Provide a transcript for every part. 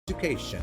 education.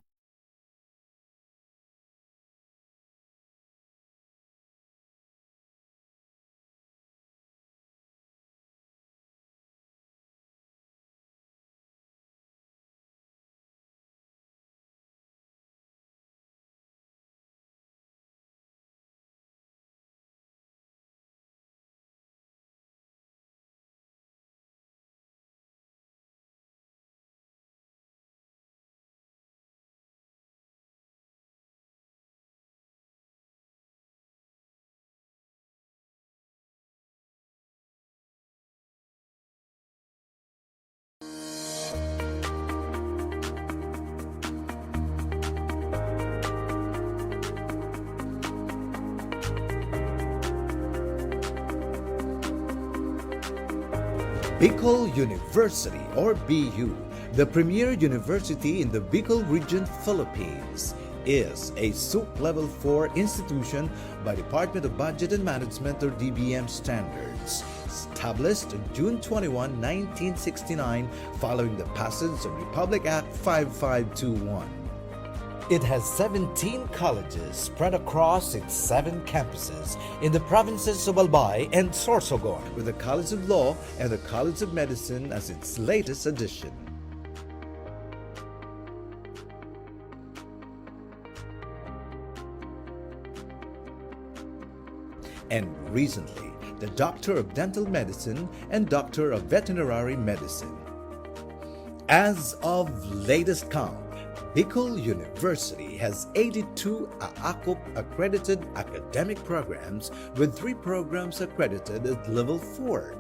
Bicol University or BU, the premier university in the Bicol region, Philippines, is a SUP Level 4 institution by Department of Budget and Management or DBM standards, established on June 21, 1969 following the passage of Republic Act 5521. It has 17 colleges spread across its 7 campuses in the provinces of Albay and Sorsogon, with the College of Law and the College of Medicine as its latest addition. And recently, the Doctor of Dental Medicine and Doctor of Veterinary Medicine. As of latest count, Bicol University has 82 AACOP accredited academic programs with 3 programs accredited at Level 4.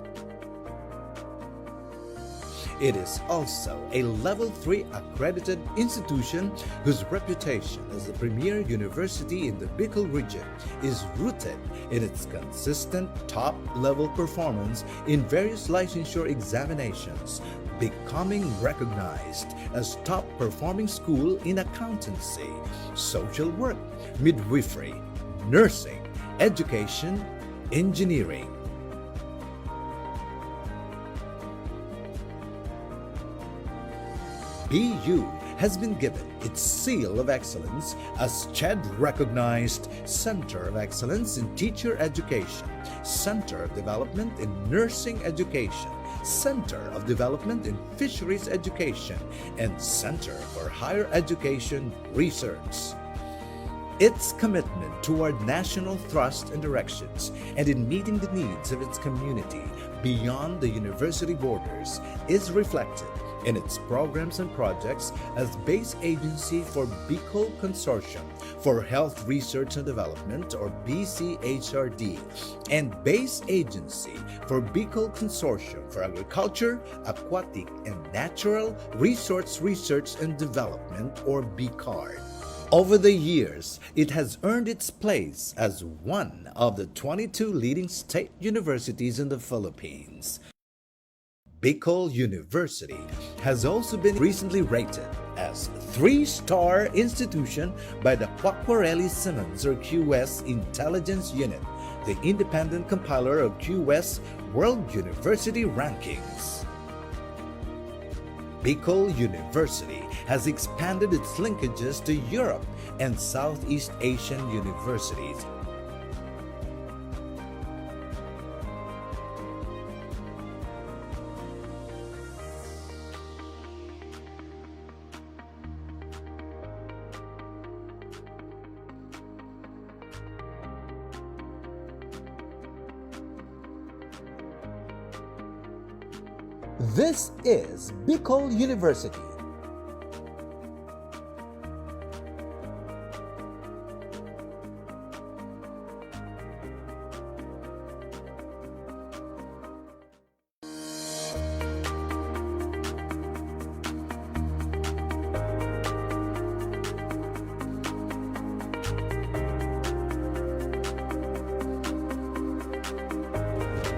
It is also a Level 3 accredited institution whose reputation as the premier university in the Bicol region is rooted in its consistent top-level performance in various licensure examinations, becoming recognized as top-performing school in accountancy, social work, midwifery, nursing, education, engineering. BU has been given its seal of excellence as CHED-recognized Center of Excellence in Teacher Education, Center of Development in Nursing Education, Center of Development in Fisheries Education, and Center for Higher Education Research. Its commitment toward national thrust and directions and in meeting the needs of its community beyond the university borders is reflected in its programs and projects as base agency for Bicol Consortium for Health Research and Development or BCHRD and base agency for Bicol Consortium for Agriculture, Aquatic and Natural Resource Research and Development or BCARD. Over the years, it has earned its place as one of the 22 leading state universities in the Philippines. Bicol University has also been recently rated as 3-star institution by the Quacquarelli Simmons or QS Intelligence Unit, the independent compiler of QS World University Rankings. Bicol University has expanded its linkages to Europe and Southeast Asian universities. This is Bicol University.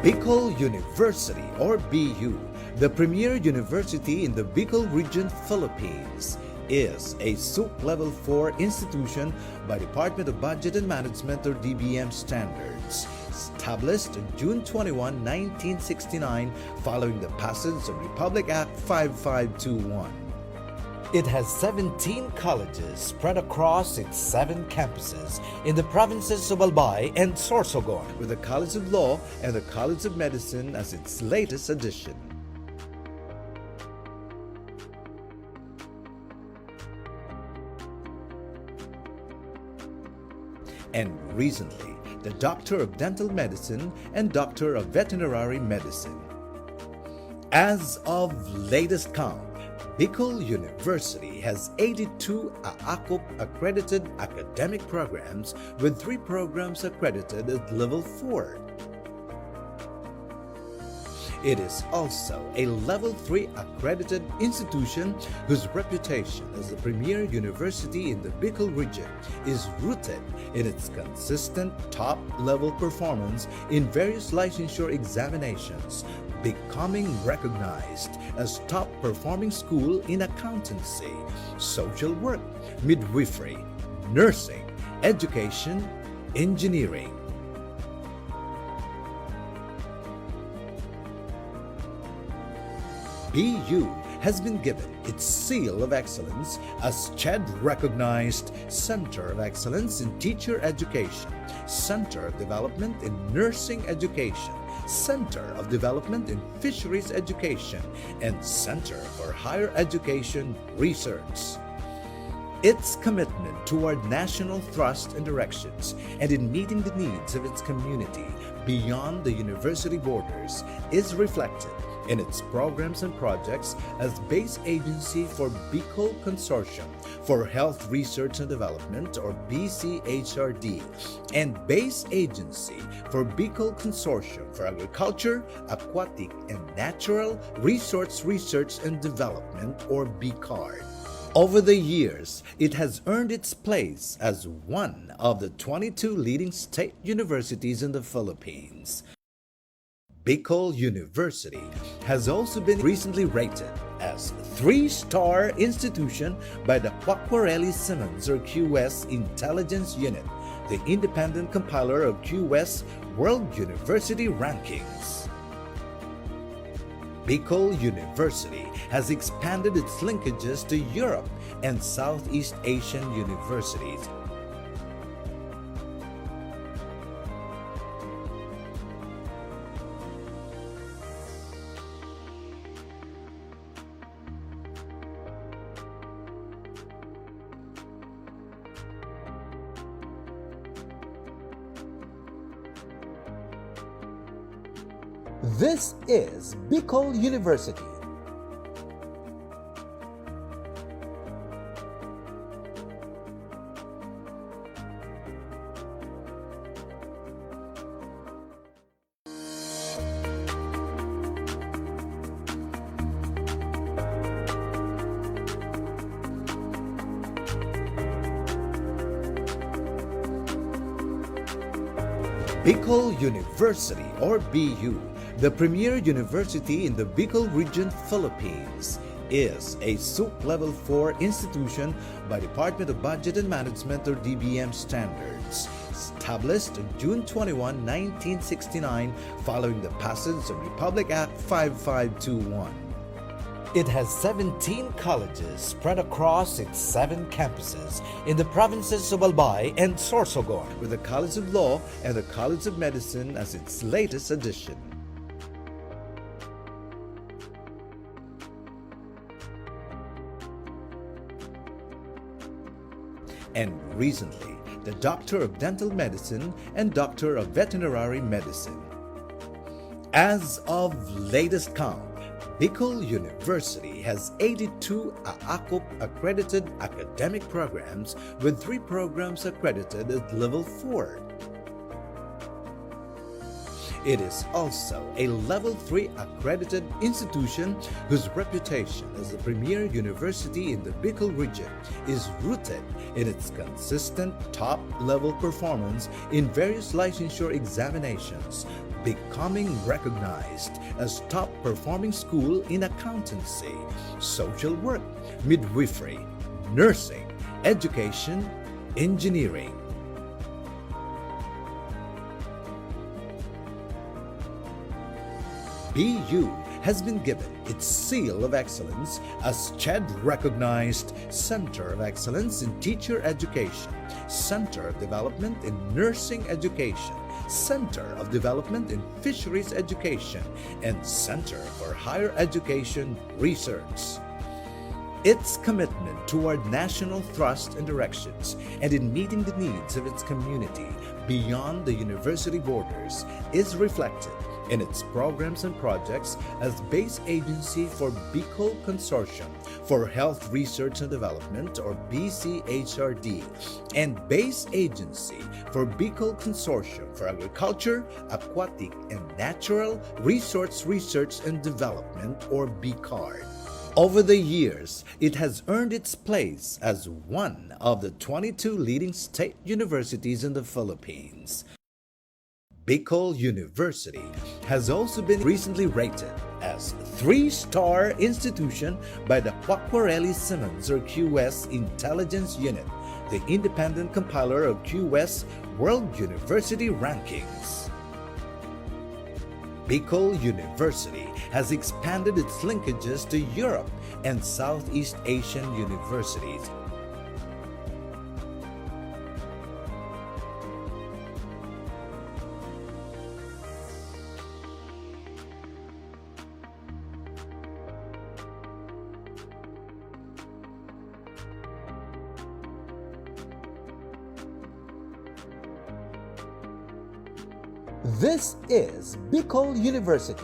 Bicol University or BU, the premier university in the Bicol region, Philippines, is a SUP Level 4 institution by Department of Budget and Management or DBM standards, established on June 21, 1969 following the passage of Republic Act 5521. It has 17 colleges spread across its 7 campuses in the provinces of Albay and Sorsogon, with the College of Law and the College of Medicine as its latest addition. And recently, the Doctor of Dental Medicine and Doctor of Veterinary Medicine. As of latest count, Bicol University has 82 AACUP accredited academic programs, with 3 programs accredited at level 4. It is also a level 3 accredited institution whose reputation as the premier university in the Bicol region is rooted in its consistent top-level performance in various licensure examinations, becoming recognized as top-performing school in accountancy, social work, midwifery, nursing, education, engineering. BU has been given its seal of excellence as CHED-recognized Center of Excellence in Teacher Education, Center of Development in Nursing Education, Center of Development in Fisheries Education, and Center for Higher Education Research. Its commitment toward national thrust and directions and in meeting the needs of its community beyond the university borders is reflected in its programs and projects as base agency for Bicol Consortium for Health Research and Development, or BCHRD, and base agency for Bicol Consortium for Agriculture, Aquatic, and Natural Resource Research and Development, or BCARD. Over the years, it has earned its place as one of the 22 leading state universities in the Philippines. Bicol University has also been recently rated as 3-star institution by the Quacquarelli Simmons, or QS Intelligence Unit, the independent compiler of QS World University Rankings. Bicol University has expanded its linkages to Europe and Southeast Asian universities. This is Bicol University. Bicol University, or BU, the premier university in the Bicol region, Philippines, is a SUC Level 4 institution by Department of Budget and Management, or DBM standards, established on June 21, 1969, following the passage of Republic Act 5521. It has 17 colleges spread across its 7 campuses in the provinces of Albay and Sorsogon, with the College of Law and the College of Medicine as its latest addition. And recently, the Doctor of Dental Medicine and Doctor of Veterinary Medicine. As of latest count, Bicol University has 82 AACUP accredited academic programs, with 3 programs accredited at level 4. It is also a level 3 accredited institution whose reputation as the premier university in the Bicol region is rooted in its consistent top-level performance in various licensure examinations, becoming recognized as top-performing school in accountancy, social work, midwifery, nursing, education, engineering. BU has been given its seal of excellence as CHED recognized Center of Excellence in Teacher Education, Center of Development in Nursing Education, Center of Development in Fisheries Education, and Center for Higher Education Research. Its commitment toward national thrust and directions and in meeting the needs of its community beyond the university borders is reflected in its programs and projects as base agency for Bicol Consortium for Health Research and Development, or BCHRD, and base agency for Bicol Consortium for Agriculture, Aquatic, and Natural Resource Research and Development, or BCARD. Over the years, it has earned its place as one of the 22 leading state universities in the Philippines. Bicol University has also been recently rated as 3-star institution by the Quacquarelli-Symonds or QS Intelligence Unit, the independent compiler of QS World University Rankings. Bicol University has expanded its linkages to Europe and Southeast Asian universities. This is Bicol University.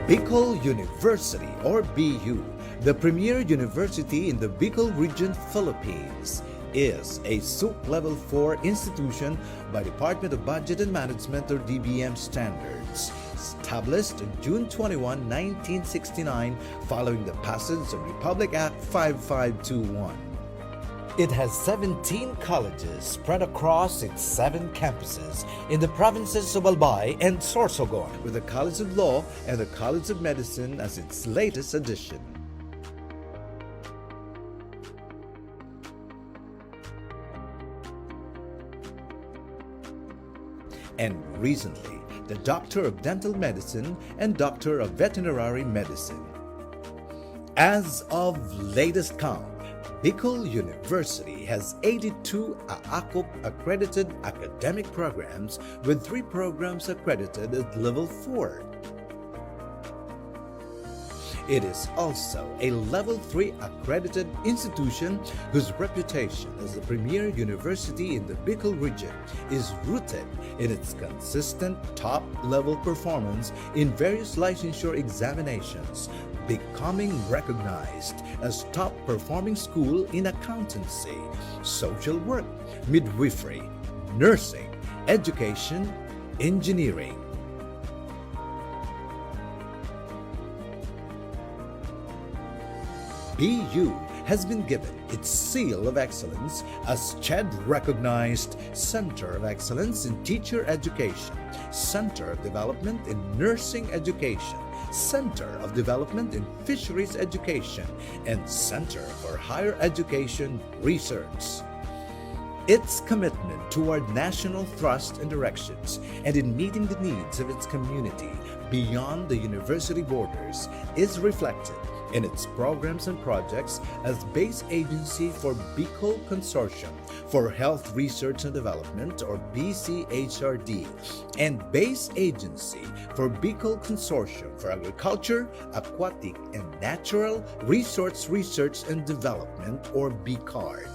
Bicol University, or BU, the premier university in the Bicol region, Philippines, is a SUP Level 4 institution by Department of Budget and Management, or DBM standards, established on June 21, 1969, following the passage of Republic Act 5521. It has 17 colleges spread across its 7 campuses in the provinces of Albay and Sorsogon, with the College of Law and the College of Medicine as its latest addition. And recently, the Doctor of Dental Medicine and Doctor of Veterinary Medicine. As of latest count, Bicol University has 82 AACOP accredited academic programs, with 3 programs accredited at Level 4. It is also a Level 3 accredited institution whose reputation as the premier university in the Bicol region is rooted in its consistent top-level performance in various licensure examinations, becoming recognized as top-performing school in accountancy, social work, midwifery, nursing, education, engineering. BU has been given its seal of excellence as CHED recognized Center of Excellence in Teacher Education, Center of Development in Nursing Education, Center of Development in Fisheries Education, and Center for Higher Education Research. Its commitment toward national thrust and directions and in meeting the needs of its community beyond the university borders is reflected in its programs and projects as base agency for Bicol Consortium for Health Research and Development, or BCHRD, and base agency for Bicol Consortium for Agriculture, Aquatic, and Natural Resource Research and Development, or BCARD.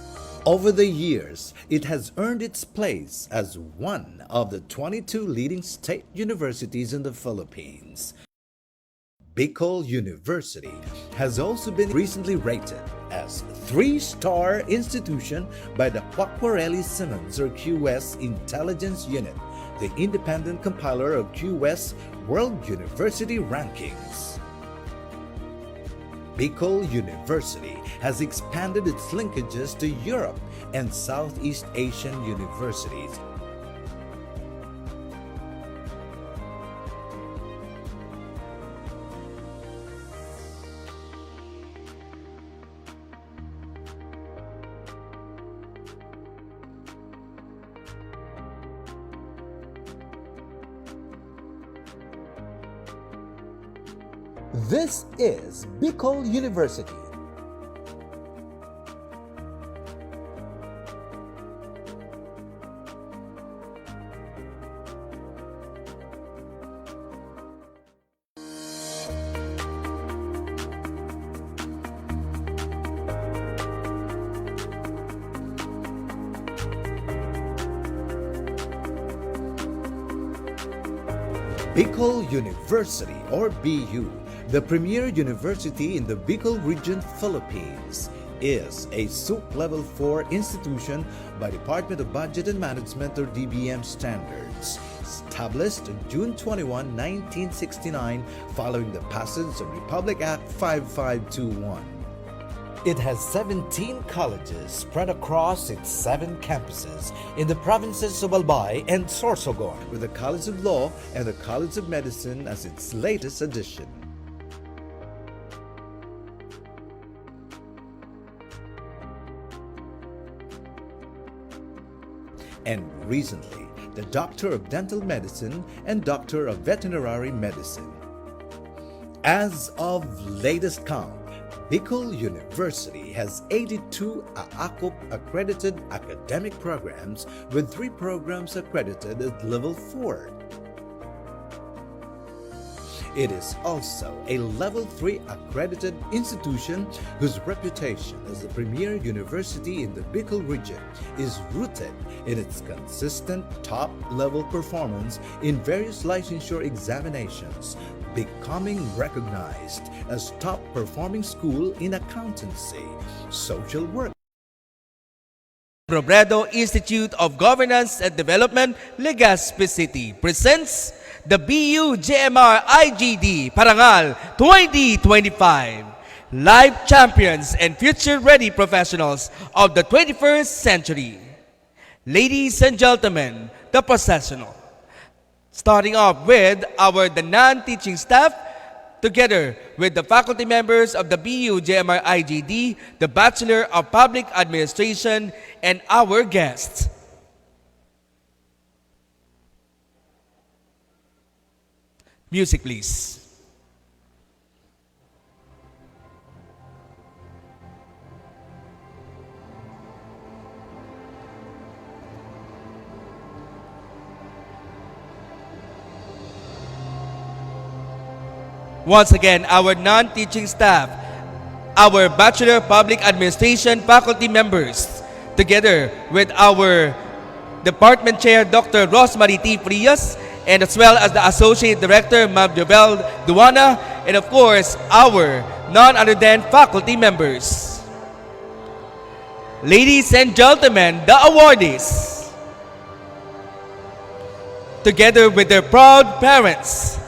Over the years, it has earned its place as one of the 22 leading state universities in the Philippines. Bicol University has also been recently rated as 3-star institution by the Quacquarelli-Symonds or QS Intelligence Unit, the independent compiler of QS World University Rankings. Bicol University has expanded its linkages to Europe and Southeast Asian universities. This is Bicol University. Bicol University, or BU, the premier university in the Bicol region, Philippines, is a SUP Level 4 institution by Department of Budget and Management, or DBM standards, established on June 21, 1969, following the passage of Republic Act 5521. It has 17 colleges spread across its 7 campuses in the provinces of Albay and Sorsogon, with the College of Law and the College of Medicine as its latest addition. And recently, the Doctor of Dental Medicine and Doctor of Veterinary Medicine. As of latest count, Bicol University has 82 AACOP accredited academic programs, with 3 programs accredited at Level 4. It is also a Level 3 accredited institution whose reputation as the premier university in the Bicol region is rooted in its consistent top-level performance in various licensure examinations, becoming recognized as top-performing school in accountancy, social work, Robredo Institute of Governance and Development, Legazpi City presents the BU JMR IGD Parangal 2025. Live champions and future-ready professionals of the 21st century. Ladies and gentlemen, the processional. Starting off with the non-teaching staff, together with the faculty members of the BU JMR IGD, the Bachelor of Public Administration, and our guests. Music, please. Once again, our non-teaching staff, our Bachelor of Public Administration faculty members, together with our Department Chair, Dr. Rosemary T. Frias, and as well as the Associate Director, Ma'am Jovel Duana, and of course, our non-underden faculty members. Ladies and gentlemen, the awardees, together with their proud parents,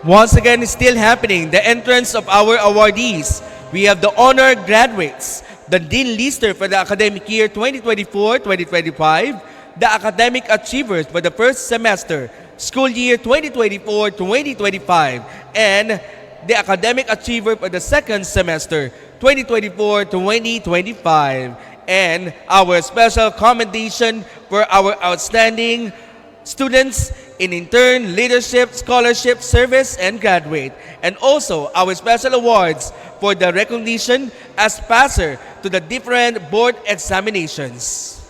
Once again, it's still happening. The entrance of our awardees. We have the honor graduates, the Dean Lister for the academic year 2024-2025, the academic achievers for the first semester, school year 2024-2025, and the academic achiever for the second semester, 2024-2025. And our special commendation for our outstanding students in intern, leadership, scholarship, service, and graduate. And also our special awards for the recognition as passer to the different board examinations.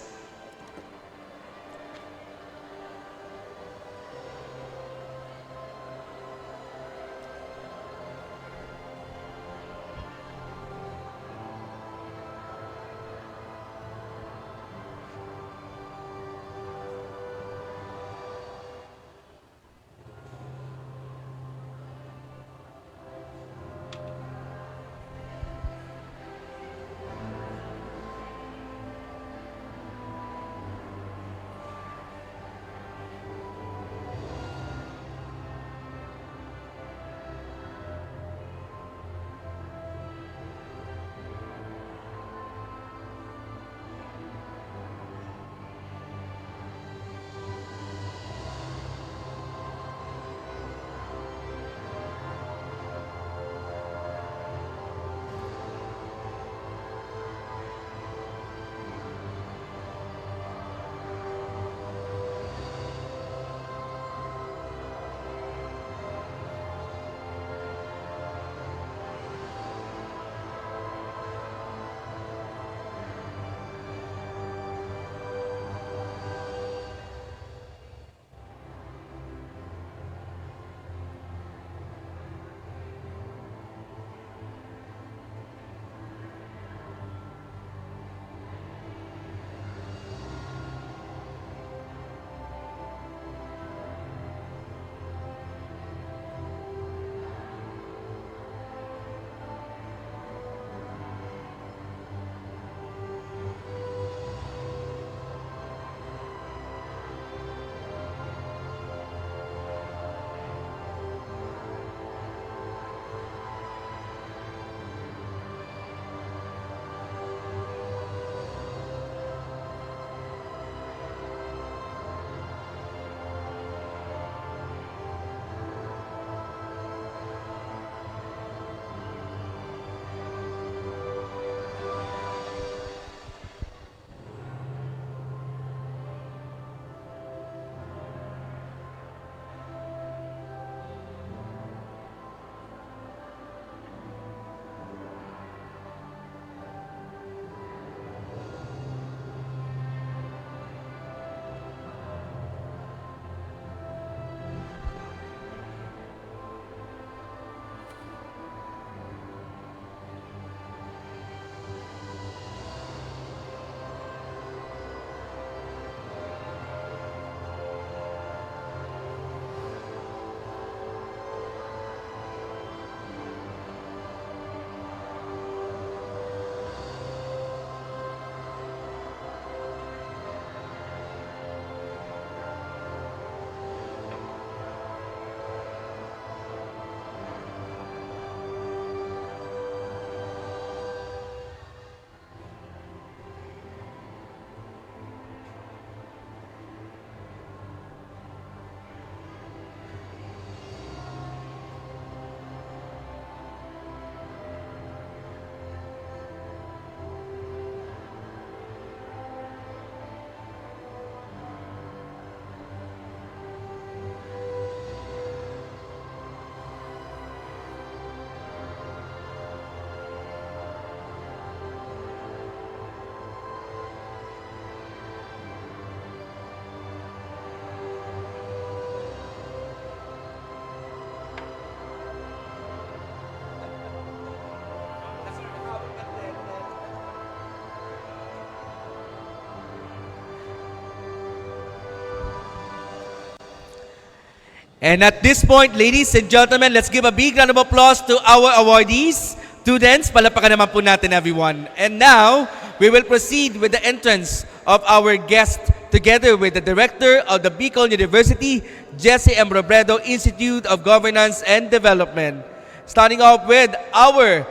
And at this point, ladies and gentlemen, let's give a big round of applause to our awardees. Students, palapakan naman po natin everyone. And now, we will proceed with the entrance of our guest together with the Director of the Bicol University Jesse M. Robredo Institute of Governance and Development. Starting off with our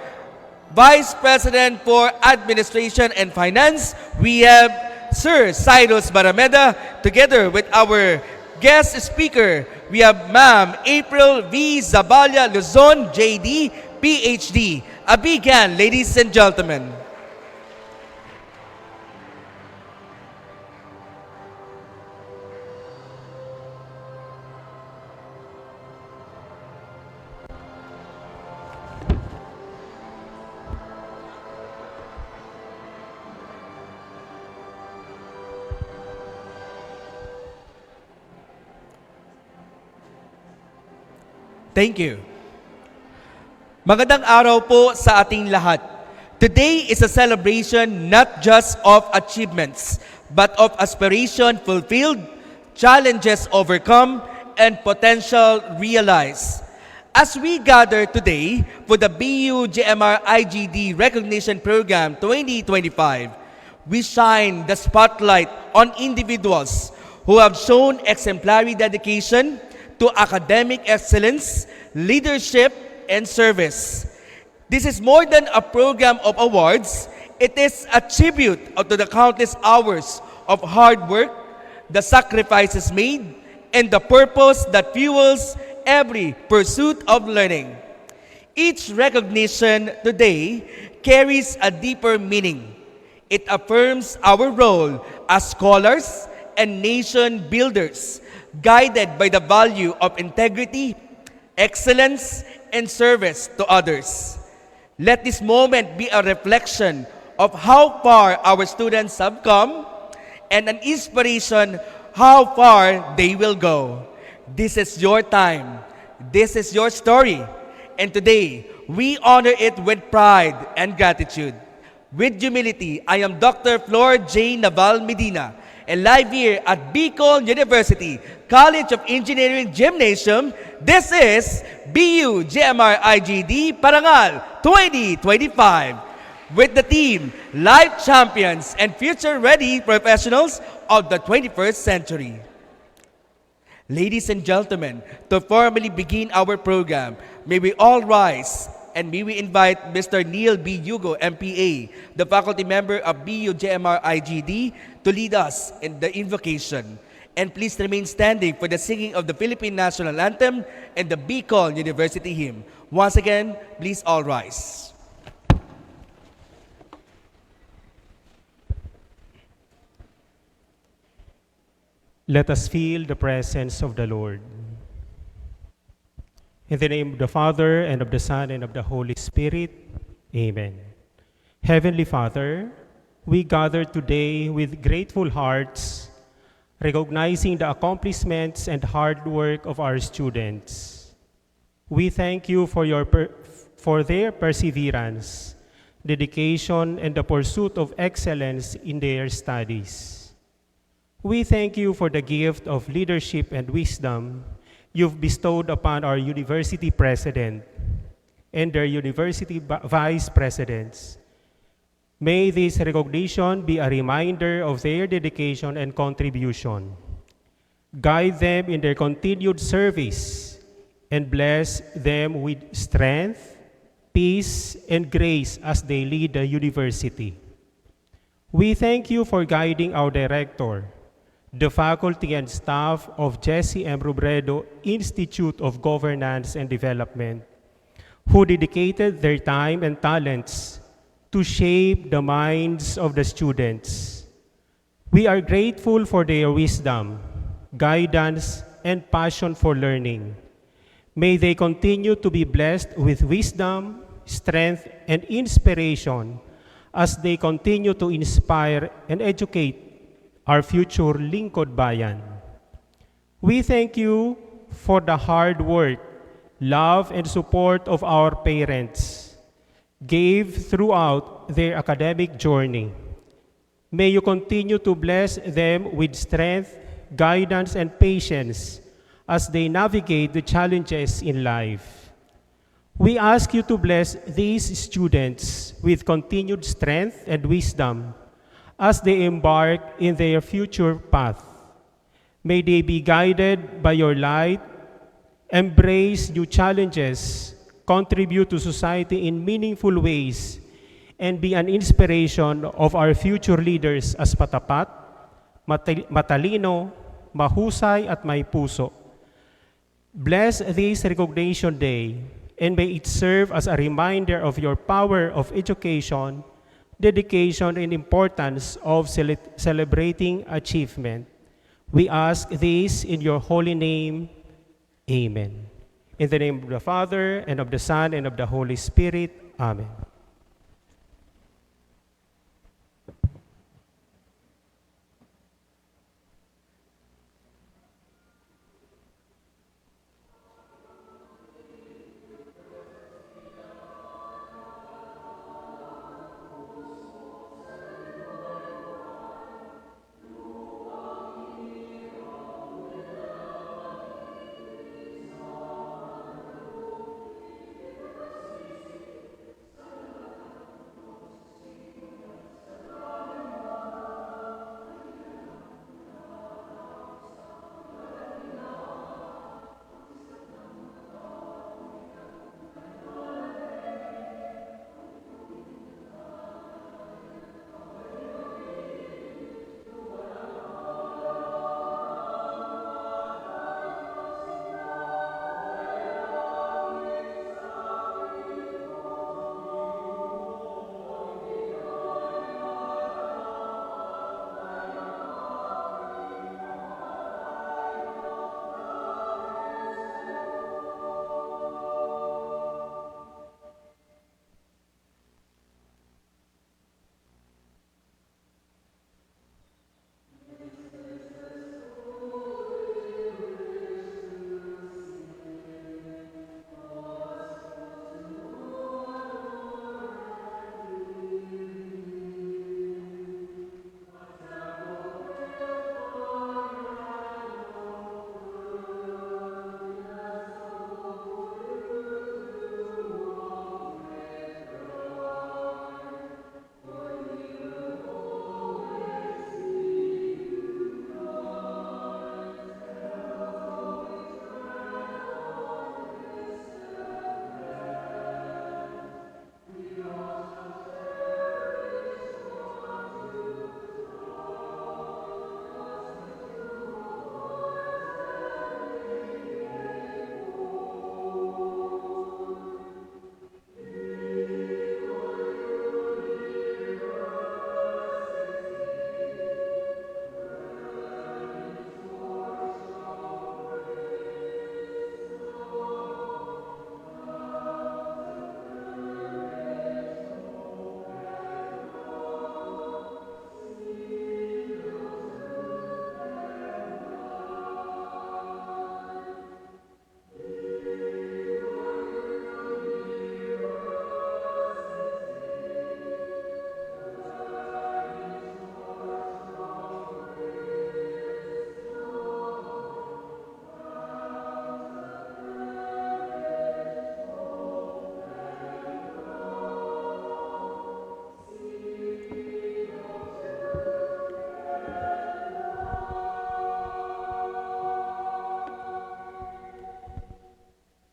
Vice President for Administration and Finance, we have Sir Cyrus Barameda, together with our guest speaker, we have Ma'am April V. Zabalia Luzon, JD, PhD. A big hand, ladies and gentlemen. Thank you. Magandang araw po sa ating lahat. Today is a celebration not just of achievements, but of aspiration fulfilled, challenges overcome, and potential realized. As we gather today for the BU GMR IGD Recognition Program 2025, we shine the spotlight on individuals who have shown exemplary dedication to academic excellence, leadership, and service. This is more than a program of awards. It is a tribute to the countless hours of hard work, the sacrifices made, and the purpose that fuels every pursuit of learning. Each recognition today carries a deeper meaning. It affirms our role as scholars and nation builders, guided by the value of integrity, excellence, and service to others. Let this moment be a reflection of how far our students have come and an inspiration how far they will go. This is your time. This is your story. And today, we honor it with pride and gratitude. With humility, I am Dr. Flor J. Naval Medina, and live here at Bicol University College of Engineering Gymnasium, this is BU GMR IGD Parangal 2025 with the team Life Champions and Future-Ready Professionals of the 21st Century. Ladies and gentlemen, to formally begin our program, may we all rise and may we invite Mr. Neil B. Yugo, MPA, the faculty member of BU GMR IGD, to lead us in the invocation. And please remain standing for the singing of the Philippine National Anthem and the Bicol University Hymn. Once again, please all rise. Let us feel the presence of the Lord. In the name of the Father, and of the Son, and of the Holy Spirit, Amen. Heavenly Father, we gather today with grateful hearts, recognizing the accomplishments and hard work of our students. We thank you for their perseverance, dedication, and the pursuit of excellence in their studies. We thank you for the gift of leadership and wisdom you've bestowed upon our university president and their university vice presidents. May this recognition be a reminder of their dedication and contribution. Guide them in their continued service and bless them with strength, peace, and grace as they lead the university. We thank you for guiding our director, the faculty and staff of Jesse M. Robredo Institute of Governance and Development, who dedicated their time and talents to shape the minds of the students. We are grateful for their wisdom, guidance, and passion for learning. May they continue to be blessed with wisdom, strength, and inspiration as they continue to inspire and educate our future lingkod bayan. We thank you for the hard work, love, and support of our parents gave throughout their academic journey. May you continue to bless them with strength, guidance, and patience as they navigate the challenges in life. We ask you to bless these students with continued strength and wisdom as they embark in their future path. May they be guided by your light, embrace new challenges, contribute to society in meaningful ways, and be an inspiration of our future leaders as matapat, matalino, mahusay at may puso. Bless this Recognition Day, and may it serve as a reminder of your power of education, dedication, and importance of celebrating achievement. We ask this in your holy name. Amen. In the name of the Father, and of the Son, and of the Holy Spirit. Amen.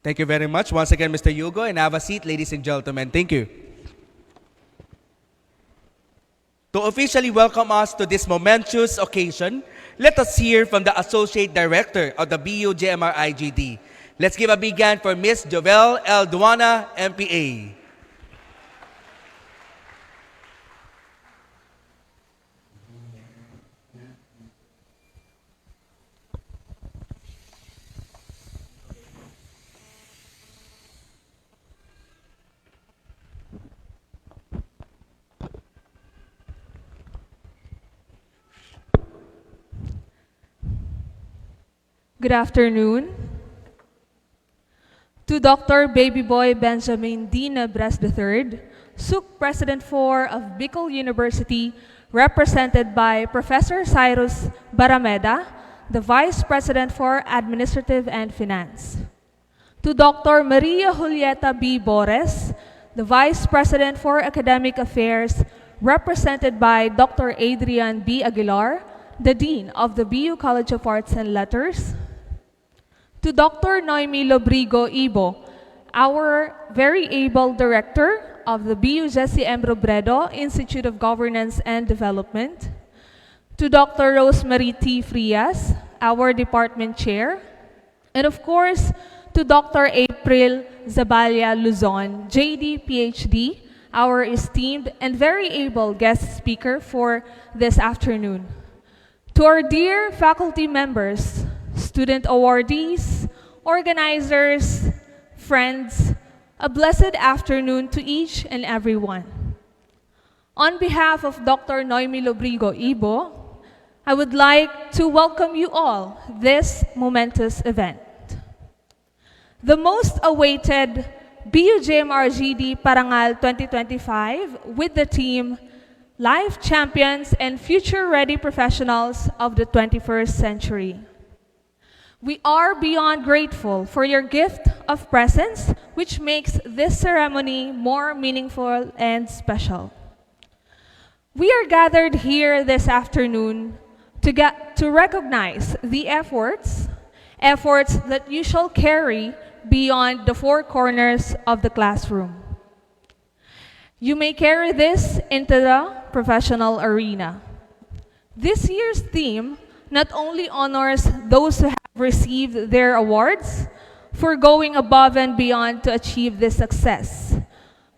Thank you very much once again, Mr. Hugo, and have a seat, ladies and gentlemen. Thank you. To officially welcome us to this momentous occasion, let us hear from the Associate Director of the BU-GMR IGD. Let's give a big hand for Ms. Jovel L. Duana, MPA. Good afternoon. To Dr. Baby Boy Benjamin D. Nebres III, SUC President 4 of Bicol University, represented by Professor Cyrus Barameda, the Vice President for Administrative and Finance. To Dr. Maria Julieta B. Bores, the Vice President for Academic Affairs, represented by Dr. Adrian B. Aguilar, the Dean of the BU College of Arts and Letters, to Dr. Noemi Lobrigo Ibo, our very able Director of the BU Jesse M. Robredo Institute of Governance and Development, to Dr. Rosemary T. Frias, our Department Chair, and of course, to Dr. April Zabalia Luzon, JD, PhD, our esteemed and very able guest speaker for this afternoon. To our dear faculty members, student awardees, organizers, friends, a blessed afternoon to each and every one. On behalf of Dr. Noemi Lobrigo Ibo, I would like to welcome you all this momentous event. The most awaited BUJMRGD Parangal 2025 with the team Life Champions and Future Ready Professionals of the 21st Century. We are beyond grateful for your gift of presence, which makes this ceremony more meaningful and special. We are gathered here this afternoon to recognize the efforts that you shall carry beyond the four corners of the classroom. You may carry this into the professional arena. This year's theme not only honors those who have received their awards for going above and beyond to achieve this success,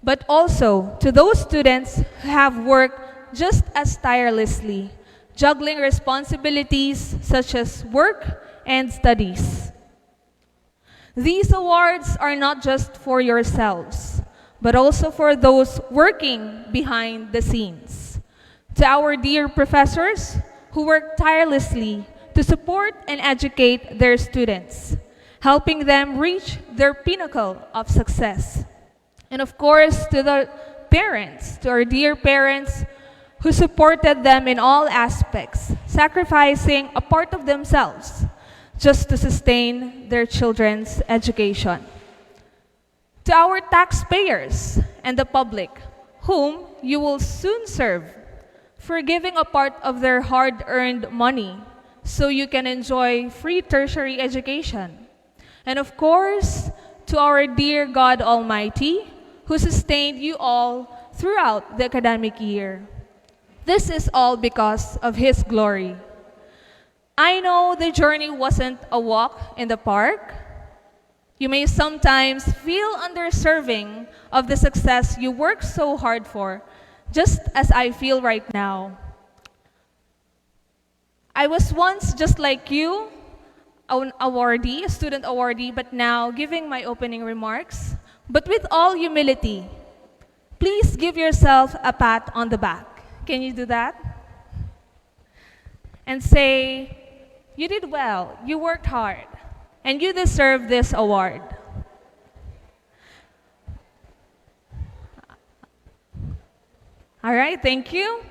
but also to those students who have worked just as tirelessly, juggling responsibilities such as work and studies. These awards are not just for yourselves, but also for those working behind the scenes. To our dear professors who work tirelessly to support and educate their students, helping them reach their pinnacle of success. And of course, to the parents, to our dear parents who supported them in all aspects, sacrificing a part of themselves just to sustain their children's education. To our taxpayers and the public, whom you will soon serve, for giving a part of their hard-earned money so you can enjoy free tertiary education. And of course, to our dear God Almighty, who sustained you all throughout the academic year. This is all because of His glory. I know the journey wasn't a walk in the park. You may sometimes feel undeserving of the success you worked so hard for, just as I feel right now. I was once just like you, an awardee, a student awardee, but now giving my opening remarks. But with all humility, please give yourself a pat on the back. Can you do that? And say, you did well, you worked hard, and you deserve this award. All right, thank you.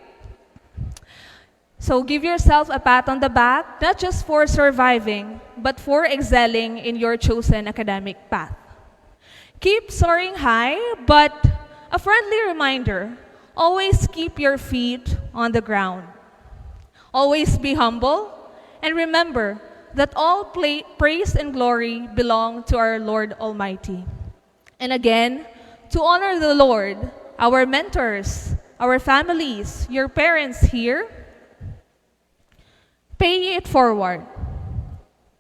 So give yourself a pat on the back, not just for surviving, but for excelling in your chosen academic path. Keep soaring high, but a friendly reminder, always keep your feet on the ground. Always be humble, and remember that all praise and glory belong to our Lord Almighty. And again, to honor the Lord, our mentors, our families, your parents here, pay it forward.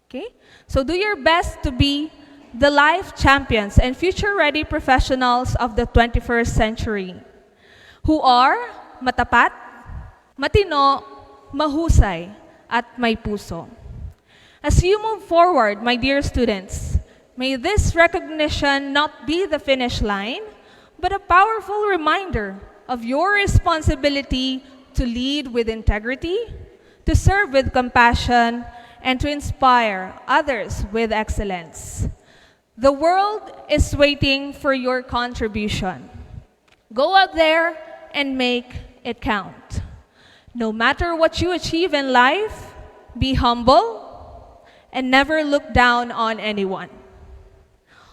Okay? So do your best to be the life champions and future-ready professionals of the 21st century who are matapat, matino, mahusay, at may puso. As you move forward, my dear students, may this recognition not be the finish line, but a powerful reminder of your responsibility to lead with integrity, to serve with compassion, and to inspire others with excellence. The world is waiting for your contribution. Go out there and make it count. No matter what you achieve in life, be humble and never look down on anyone.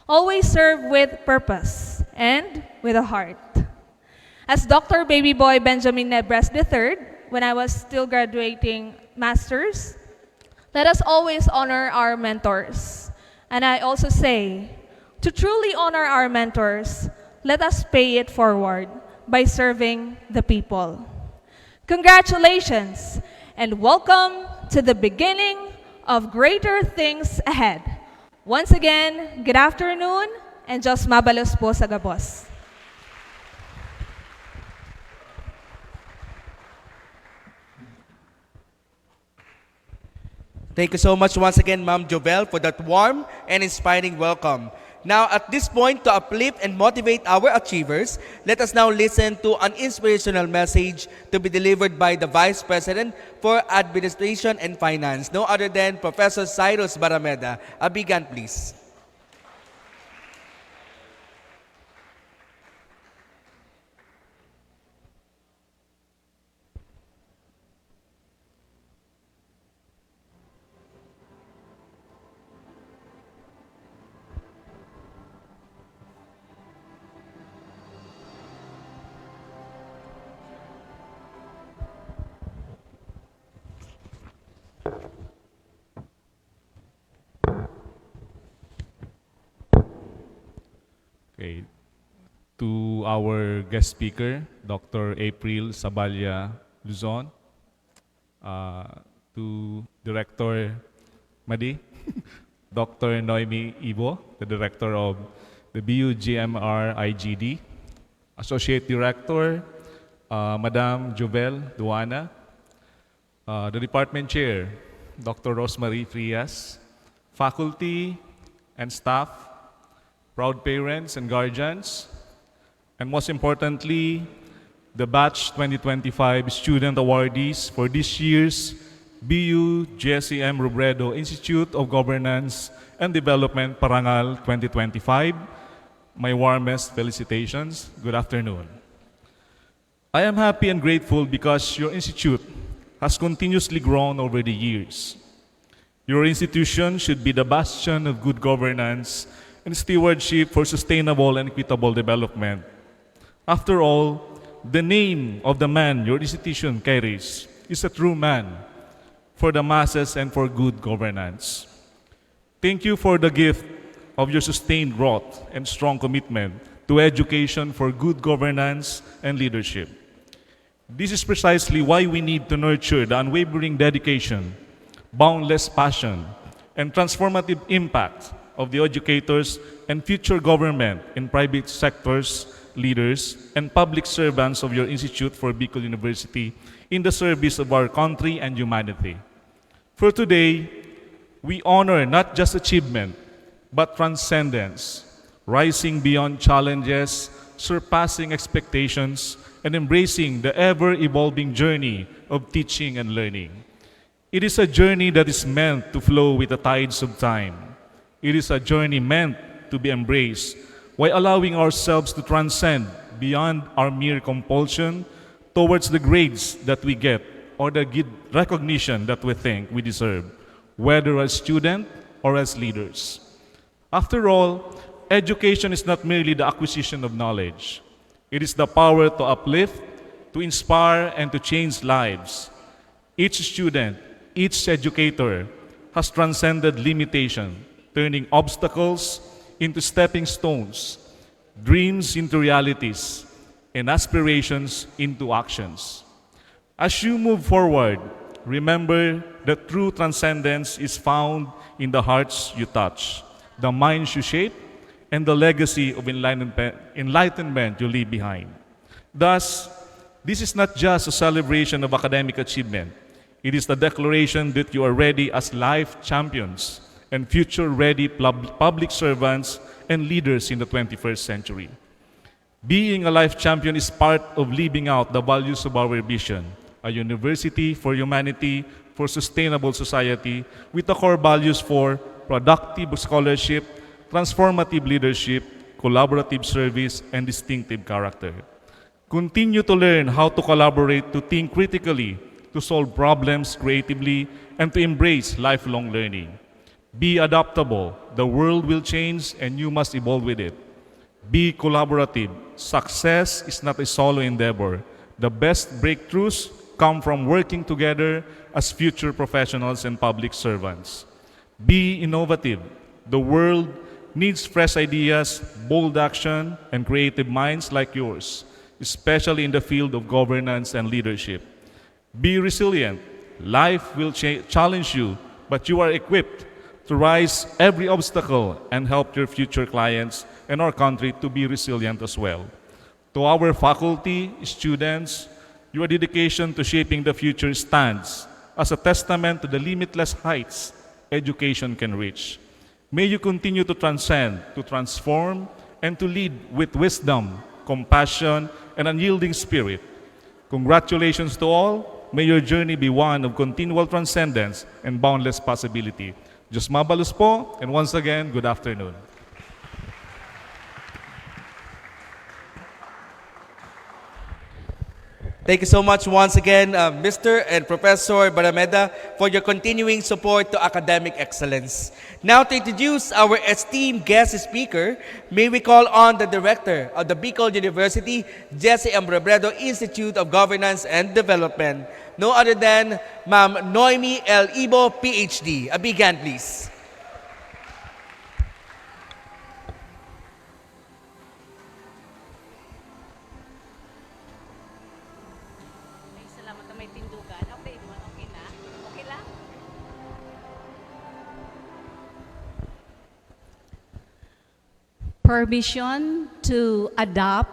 Always serve with purpose and with a heart. As Dr. Baby Boy Benjamin Nebres III when I was still graduating masters, let us always honor our mentors. And I also say, to truly honor our mentors, let us pay it forward by serving the people. Congratulations, and welcome to the beginning of greater things ahead. Once again, good afternoon, and Diyos mabalos po sa gabos. Thank you so much once again, Ma'am Jovel, for that warm and inspiring welcome. Now, at this point, to uplift and motivate our achievers, let us now listen to an inspirational message to be delivered by the Vice President for Administration and Finance, no other than Professor Cyrus Barameda. Abigan, please. Okay. To our guest speaker, Dr. April Saballa Luzon, to Director Madi, Dr. Noemi Ibo, the Director of the BU-GMR IGD, Associate Director, Madam Jovel Duana, the Department Chair, Dr. Rosemary Frias, faculty and staff, proud parents and guardians, and most importantly, the Batch 2025 student awardees for this year's BU GSEM Robredo Institute of Governance and Development Parangal 2025. My warmest felicitations. Good afternoon. I am happy and grateful because your institute has continuously grown over the years. Your institution should be the bastion of good governance and stewardship for sustainable and equitable development. After all, the name of the man your institution carries is a true man for the masses and for good governance. Thank you for the gift of your sustained growth and strong commitment to education for good governance and leadership. This is precisely why we need to nurture the unwavering dedication, boundless passion, and transformative impact of the educators and future government and private sectors, leaders, and public servants of your Institute for Bicol University in the service of our country and humanity. For today, we honor not just achievement, but transcendence, rising beyond challenges, surpassing expectations, and embracing the ever-evolving journey of teaching and learning. It is a journey that is meant to flow with the tides of time. It is a journey meant to be embraced while allowing ourselves to transcend beyond our mere compulsion towards the grades that we get or the recognition that we think we deserve, whether as student or as leaders. After all, education is not merely the acquisition of knowledge. It is the power to uplift, to inspire, and to change lives. Each student, each educator has transcended limitation, turning obstacles into stepping stones, dreams into realities, and aspirations into actions. As you move forward, remember that true transcendence is found in the hearts you touch, the minds you shape, and the legacy of enlightenment you leave behind. Thus, this is not just a celebration of academic achievement. It is the declaration that you are ready as life champions and future-ready public servants and leaders in the 21st century. Being a life champion is part of living out the values of our vision, a university for humanity, for sustainable society, with the core values for productive scholarship, transformative leadership, collaborative service, and distinctive character. Continue to learn how to collaborate, to think critically, to solve problems creatively, and to embrace lifelong learning. Be adaptable. The world will change and you must evolve with it. Be collaborative. Success is not a solo endeavor. The best breakthroughs come from working together as future professionals and public servants. Be innovative. The world needs fresh ideas, bold action, and creative minds like yours, especially in the field of governance and leadership. Be resilient. Life will challenge you, but you are equipped to rise every obstacle and help your future clients and our country to be resilient as well. To our faculty, students, your dedication to shaping the future stands as a testament to the limitless heights education can reach. May you continue to transcend, to transform, and to lead with wisdom, compassion, and unyielding spirit. Congratulations to all. May your journey be one of continual transcendence and boundless possibility. Diyos mabalos po, and once again, good afternoon. Thank you so much once again, Mr. and Professor Barameda, for your continuing support to academic excellence. Now to introduce our esteemed guest speaker, may we call on the Director of the Bicol University, Jesse M. Robredo Institute of Governance and Development, no other than Ma'am Noemi L. Ibo, PhD. A big hand, please. Salamat na may tindugan. Okay, okay na? Okay lang? Permission to adopt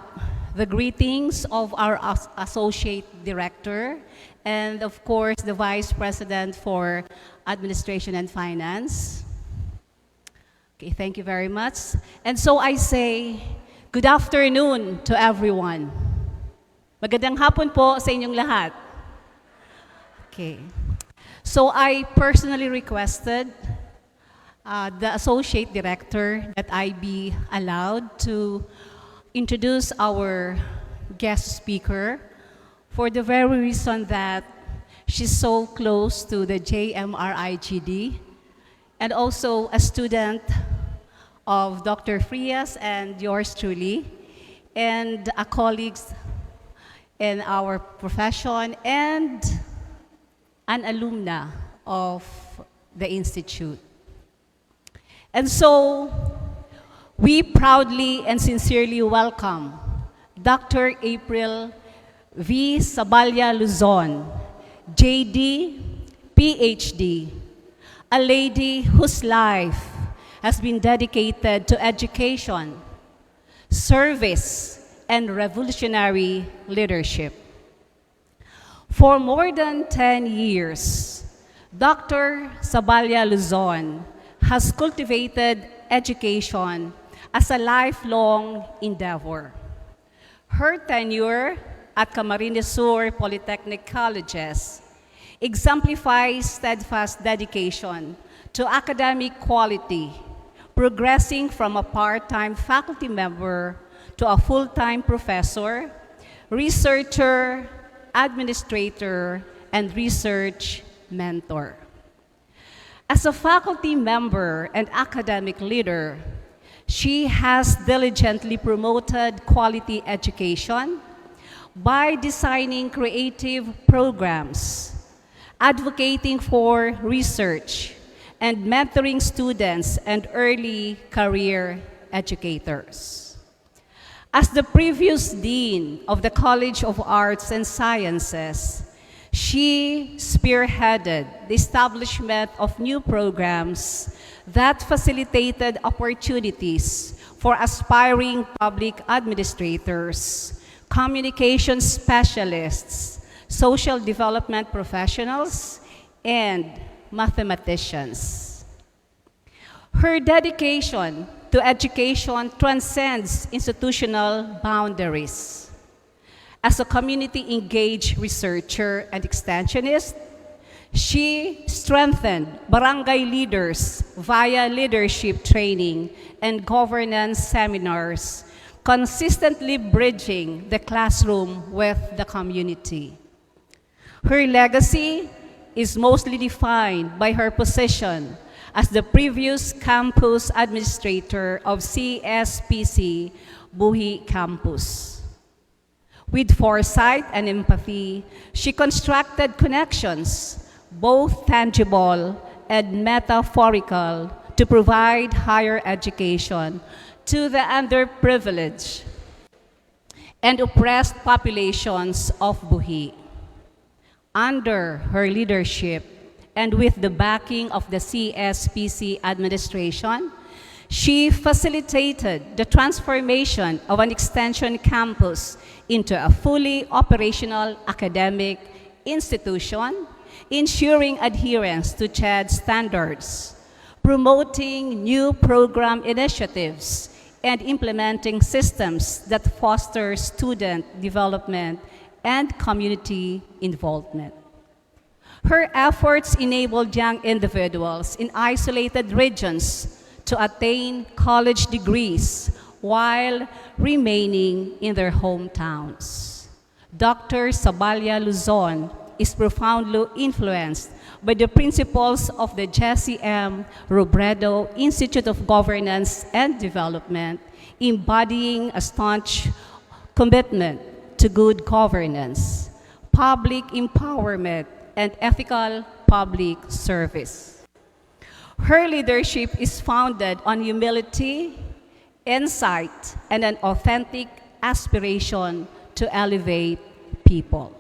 the greetings of our Associate Director and of course the Vice President for Administration and Finance. Okay, thank you very much. And so I say, good afternoon to everyone. Magandang hapon po sa inyong lahat. Okay. So I personally requested the Associate Director that I be allowed to introduce our guest speaker for the very reason that she's so close to the JMRIGD and also a student of Dr. Frias and yours truly, and a colleague in our profession and an alumna of the Institute. And so, we proudly and sincerely welcome Dr. April V. Saballa Luzon, JD, PhD, a lady whose life has been dedicated to education, service, and revolutionary leadership. For more than 10 years, Dr. Saballa Luzon has cultivated education as a lifelong endeavor. Her tenure at Camarines Sur Polytechnic Colleges exemplifies steadfast dedication to academic quality, progressing from a part-time faculty member to a full-time professor, researcher, administrator, and research mentor. As a faculty member and academic leader, she has diligently promoted quality education by designing creative programs, advocating for research, and mentoring students and early career educators. As the previous Dean of the College of Arts and Sciences, she spearheaded the establishment of new programs that facilitated opportunities for aspiring public administrators, communication specialists, social development professionals, and mathematicians. Her dedication to education transcends institutional boundaries. As a community-engaged researcher and extensionist, she strengthened barangay leaders via leadership training and governance seminars, consistently bridging the classroom with the community. Her legacy is mostly defined by her position as the previous campus administrator of CSPC Buhi Campus. With foresight and empathy, she constructed connections, both tangible and metaphorical, to provide higher education to the underprivileged and oppressed populations of Buhi. Under her leadership and with the backing of the CSPC administration, she facilitated the transformation of an extension campus into a fully operational academic institution, ensuring adherence to CHED standards, promoting new program initiatives, and implementing systems that foster student development and community involvement. Her efforts enabled young individuals in isolated regions to attain college degrees while remaining in their hometowns. Dr. Sabalia Luzon is profoundly influenced by the principles of the Jesse M. Robredo Institute of Governance and Development, embodying a staunch commitment to good governance, public empowerment, and ethical public service. Her leadership is founded on humility, insight, and an authentic aspiration to elevate people.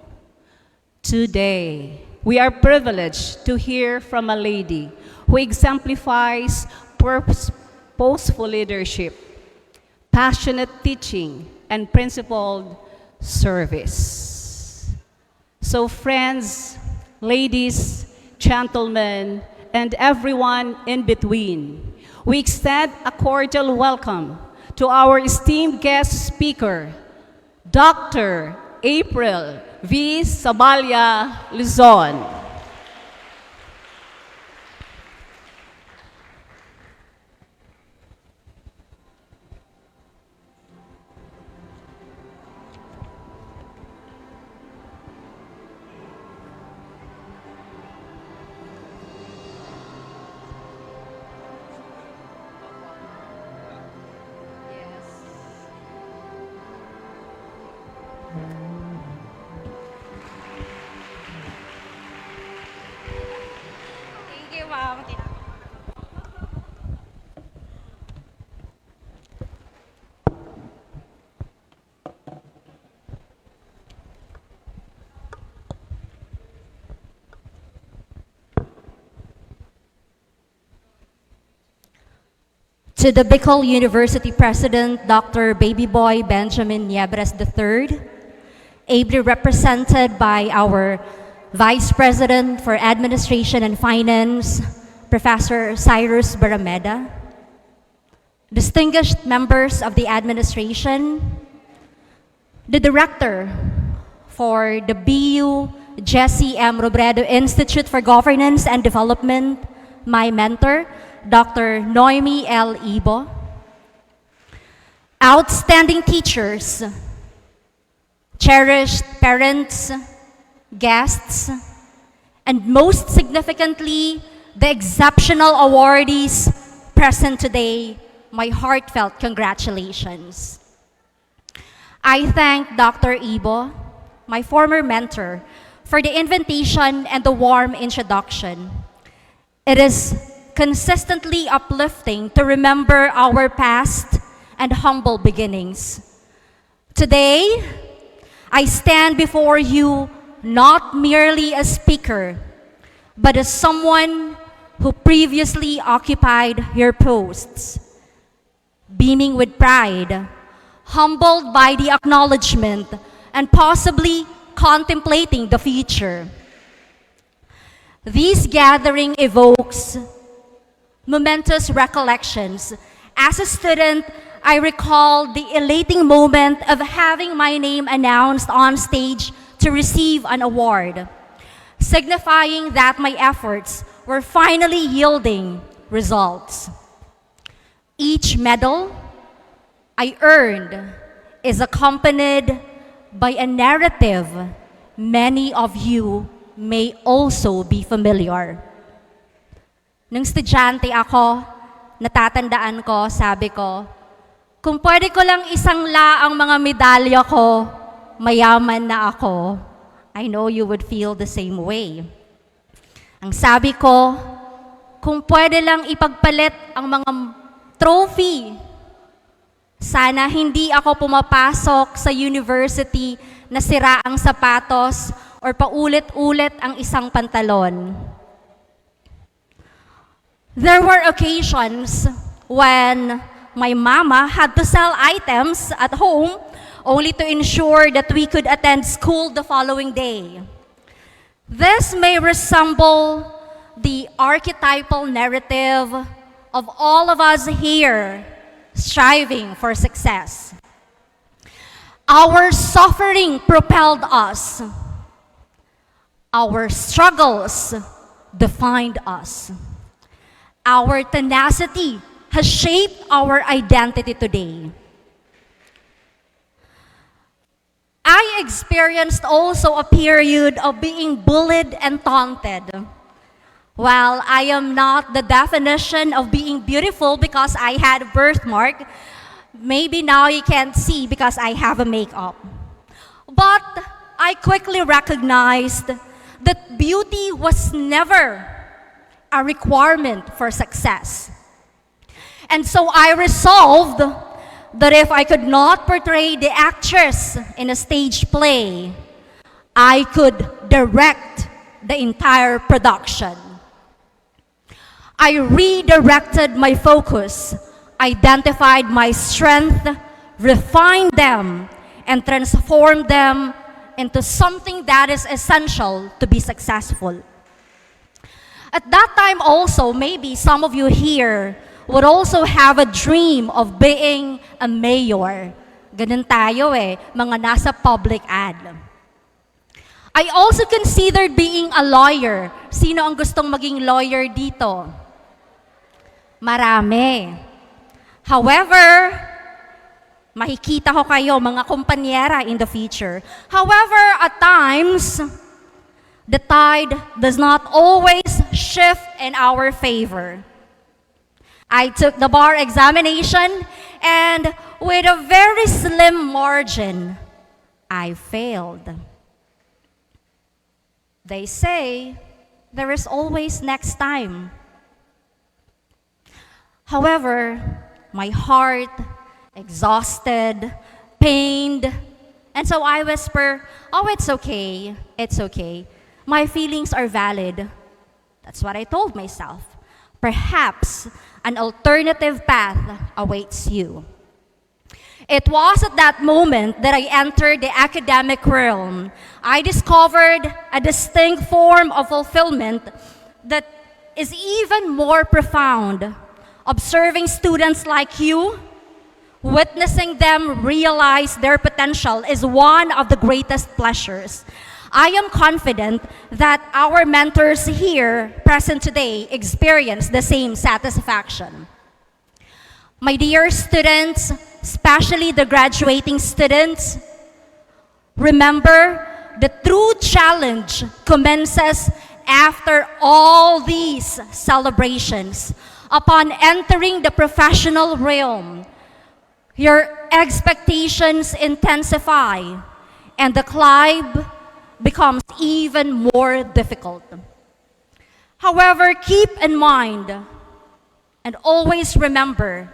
Today, we are privileged to hear from a lady who exemplifies purposeful leadership, passionate teaching, and principled service. So friends, ladies, gentlemen, and everyone in between, we extend a cordial welcome to our esteemed guest speaker, Dr. April V. Sabalia Luzon. Thank you, ma'am. To the Bicol University President, Dr. Baby Boy Benjamin Niebres III, ably represented by our Vice President for Administration and Finance, Professor Cyrus Barameda, distinguished members of the administration, the Director for the BU Jesse M. Robredo Institute for Governance and Development, my mentor, Dr. Noemi L. Ibo, outstanding teachers, cherished parents, guests, and most significantly, the exceptional awardees present today, my heartfelt congratulations. I thank Dr. Ibo, my former mentor, for the invitation and the warm introduction. It is consistently uplifting to remember our past and humble beginnings. Today, I stand before you not merely as speaker, but as someone who previously occupied your posts, beaming with pride, humbled by the acknowledgement, and possibly contemplating the future. This gathering evokes momentous recollections. As a student, I recall the elating moment of having my name announced on stage to receive an award, signifying that my efforts were finally yielding results. Each medal I earned is accompanied by a narrative many of you may also be familiar. Nung estudyante ako, natatandaan ko, sabi ko, kung pwede ko lang isang la ang mga medalya ko, mayaman na ako, I know you would feel the same way. Ang sabi ko, kung pwede lang ipagpalit ang mga trophy, sana hindi ako pumapasok sa university na sira ang sapatos or paulit-ulit ang isang pantalon. There were occasions when my mama had to sell items at home only to ensure that we could attend school the following day. This may resemble the archetypal narrative of all of us here striving for success. Our suffering propelled us. Our struggles defined us. Our tenacity has shaped our identity today. I experienced also a period of being bullied and taunted. While I am not the definition of being beautiful because I had a birthmark, maybe now you can't see because I have a makeup. But I quickly recognized that beauty was never a requirement for success. And so I resolved that if I could not portray the actress in a stage play, I could direct the entire production. I redirected my focus, identified my strength, refined them, and transformed them into something that is essential to be successful. At that time also, maybe some of you here would also have a dream of being a mayor. Ganun tayo mga nasa public ad. I also considered being a lawyer. Sino ang gustong maging lawyer dito? Marami. However, makikita ko kayo, mga kumpanyera in the future. However, at times, the tide does not always shift in our favor. I took the bar examination and with a very slim margin, I failed. They say there is always next time. However, my heart, exhausted, pained, and so I whisper, oh, it's okay, it's okay. My feelings are valid. That's what I told myself. Perhaps an alternative path awaits you. It was at that moment that I entered the academic realm. I discovered a distinct form of fulfillment that is even more profound. Observing students like you, witnessing them realize their potential is one of the greatest pleasures. I am confident that our mentors here present today experience the same satisfaction. My dear students, especially the graduating students, remember the true challenge commences after all these celebrations. Upon entering the professional realm, your expectations intensify and the climb becomes even more difficult. However, keep in mind and always remember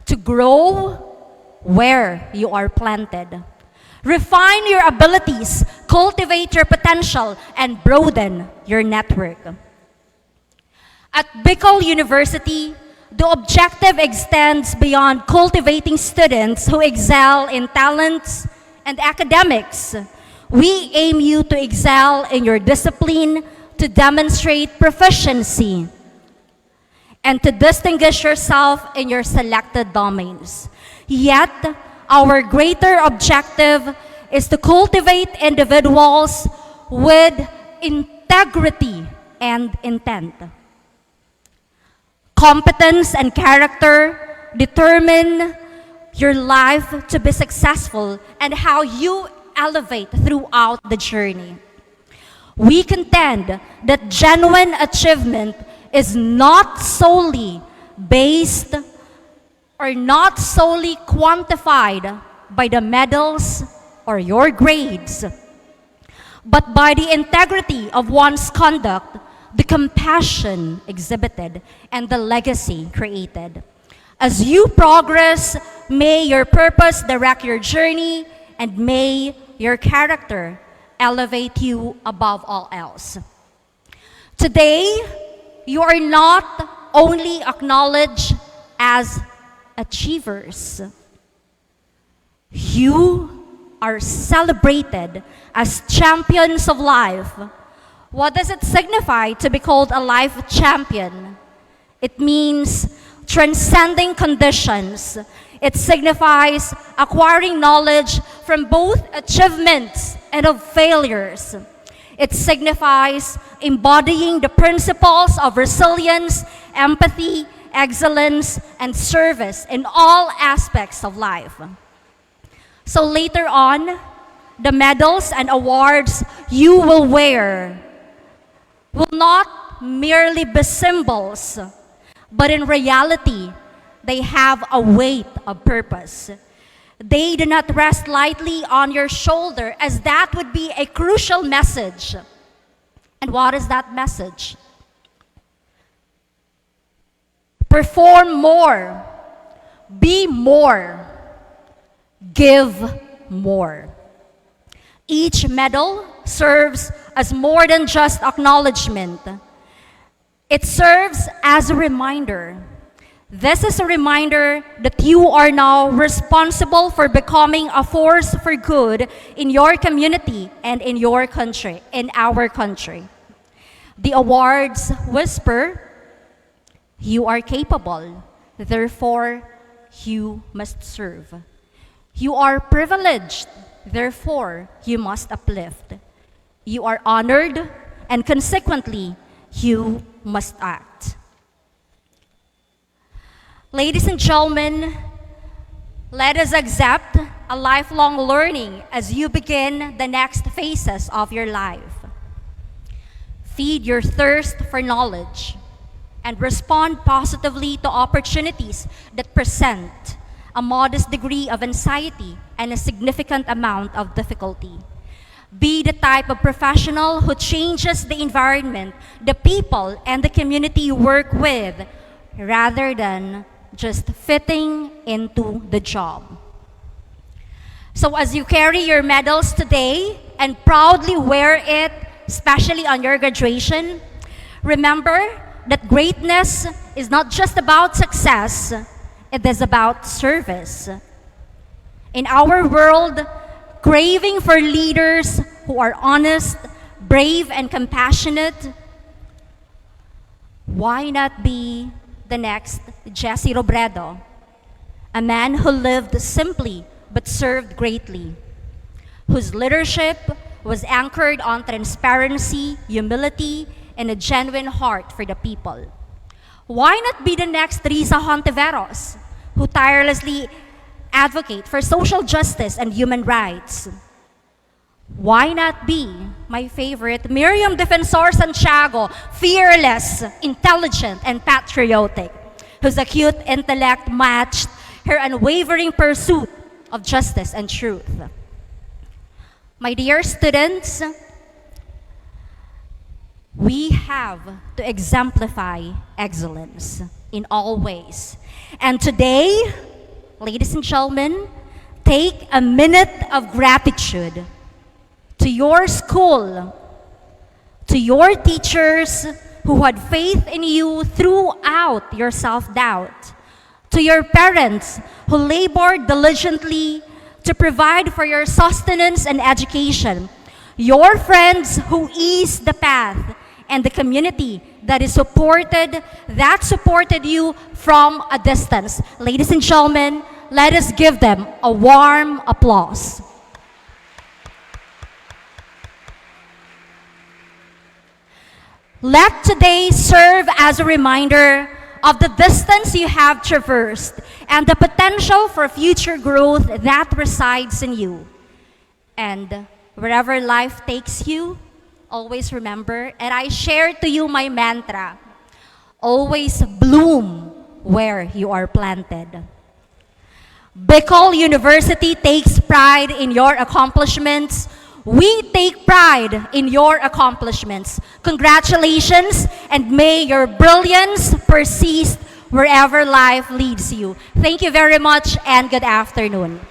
to grow where you are planted. Refine your abilities, cultivate your potential, and broaden your network. At Bicol University, the objective extends beyond cultivating students who excel in talents and academics. We aim you to excel in your discipline, to demonstrate proficiency, and to distinguish yourself in your selected domains. Yet, our greater objective is to cultivate individuals with integrity and intent. Competence and character determine your life to be successful and how you elevate throughout the journey. We contend that genuine achievement is not solely based or not solely quantified by the medals or your grades, but by the integrity of one's conduct, the compassion exhibited, and the legacy created. As you progress, may your purpose direct your journey, and may your character elevate you above all else. Today, you are not only acknowledged as achievers, you are celebrated as champions of life. What does it signify to be called a life champion? It means transcending conditions. It signifies acquiring knowledge from both achievements and of failures. It signifies embodying the principles of resilience, empathy, excellence, and service in all aspects of life. So later on, the medals and awards you will wear will not merely be symbols, but in reality, they have a weight of purpose. They do not rest lightly on your shoulder, as that would be a crucial message. And what is that message? Perform more, be more, give more. Each medal serves as more than just acknowledgement. It serves as a reminder. This is a reminder that you are now responsible for becoming a force for good in your community and in your country, in our country. The awards whisper, you are capable, therefore you must serve. You are privileged, therefore you must uplift. You are honored, and consequently, you must act. Ladies and gentlemen, let us accept a lifelong learning as you begin the next phases of your life. Feed your thirst for knowledge and respond positively to opportunities that present a modest degree of anxiety and a significant amount of difficulty. Be the type of professional who changes the environment, the people, and the community you work with, rather than just fitting into the job. So as you carry your medals today and proudly wear it, especially on your graduation, remember that greatness is not just about success, it is about service. In our world, craving for leaders who are honest, brave, and compassionate, why not be the next Jesse Robredo, a man who lived simply but served greatly, whose leadership was anchored on transparency, humility, and a genuine heart for the people? Why not be the next Risa Hontiveros, who tirelessly advocate for social justice and human rights? Why not be my favorite Miriam Defensor Santiago, fearless, intelligent, and patriotic, whose acute intellect matched her unwavering pursuit of justice and truth? My dear students, we have to exemplify excellence in all ways. And today, ladies and gentlemen, take a minute of gratitude to your school, to your teachers who had faith in you throughout your self-doubt, to your parents who labored diligently to provide for your sustenance and education, your friends who eased the path, and the community that supported you from a distance. Ladies and gentlemen, let us give them a warm applause. Let today serve as a reminder of the distance you have traversed and the potential for future growth that resides in you. And wherever life takes you, always remember, and I share to you my mantra, always bloom where you are planted. Bicol University takes pride in your accomplishments. We take pride in your accomplishments. Congratulations, and may your brilliance persist wherever life leads you. Thank you very much, and good afternoon.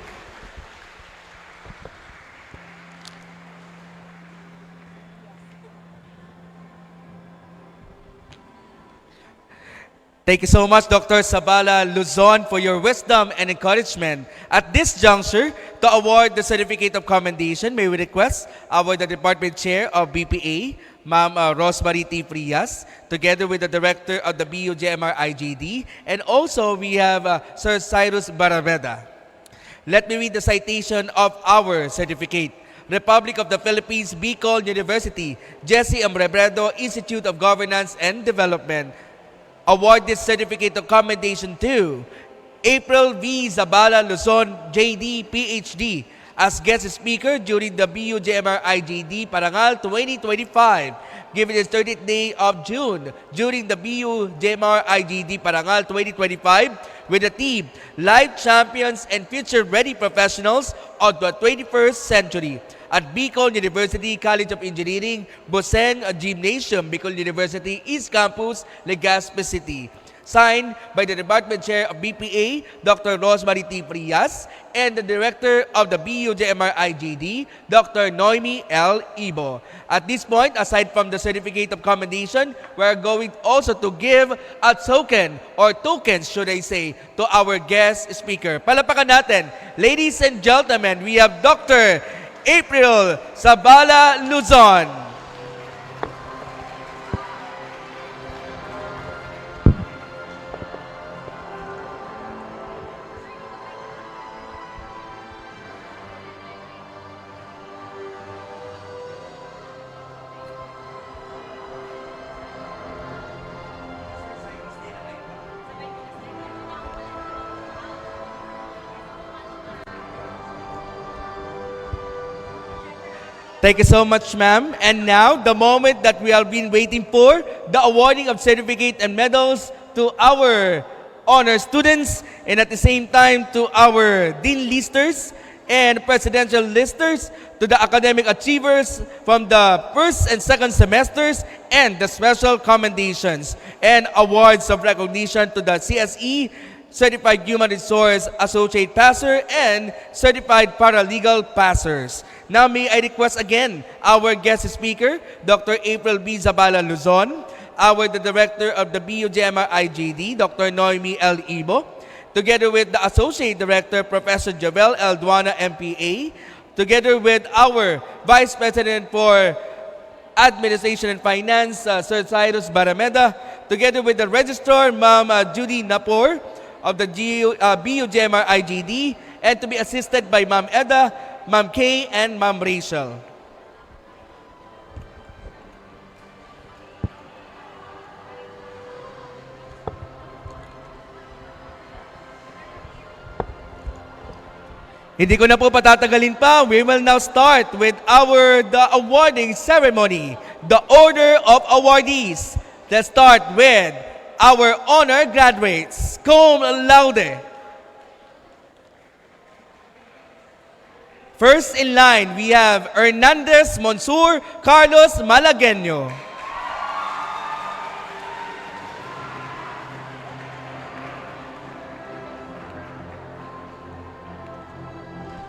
Thank you so much, Dr. Sabala Luzon, for your wisdom and encouragement. At this juncture, to award the Certificate of Commendation, may we request the Department Chair of BPA, Ma'am Rosemary T. Frias, together with the Director of the BUJMR IGD, and also we have Sir Cyrus Barameda. Let me read the citation of our certificate. Republic of the Philippines, Bicol University, Jesse M. Rebredo Institute of Governance and Development. Award this Certificate of Commendation to April V. Zabala Luzon, JD, PhD, as guest speaker during the BUJMR IGD Parangal 2025, given its 30th day of June during the BUJMR IGD Parangal 2025 with the theme Life Champions and Future Ready Professionals of the 21st Century at Bicol University College of Engineering, Boseng Gymnasium, Bicol University East Campus, Legazpi City. Signed by the Department Chair of BPA, Dr. Rosemary T. Frias, and the Director of the BUJMR IGD, Dr. Noemi L. Ibo. At this point, aside from the Certificate of Commendation, we are going also to give a token, or tokens should I say, to our guest speaker. Palapakan natin. Ladies and gentlemen, we have Dr. April Zabala Luzon. Thank you so much, ma'am. And now, the moment that we have been waiting for, the awarding of certificate and medals to our honor students, and at the same time to our dean listers and presidential listers, to the academic achievers from the first and second semesters, and the special commendations and awards of recognition to the CSE, Certified Human Resource Associate Passer, and Certified Paralegal Passers. Now may I request again our guest speaker, Dr. April B. Zabala Luzon, the Director of the BUJMR IGD, Dr. Noemi L. Ibo, together with the Associate Director, Professor Jovel L. Duana, MPA, together with our Vice President for Administration and Finance, Sir Cyrus Barameda, together with the Registrar, Ma'am Judy Napor, of the BUJMR IGD, and to be assisted by Ma'am Eda, Ma'am Kay, and Ma'am Rachel. Hindi ko na po patatagalin pa. We will now start with the awarding ceremony, the order of awardees. Let's start with our honor graduates, cum laude. First in line, we have Hernandez Monsur Carlos Malagueño.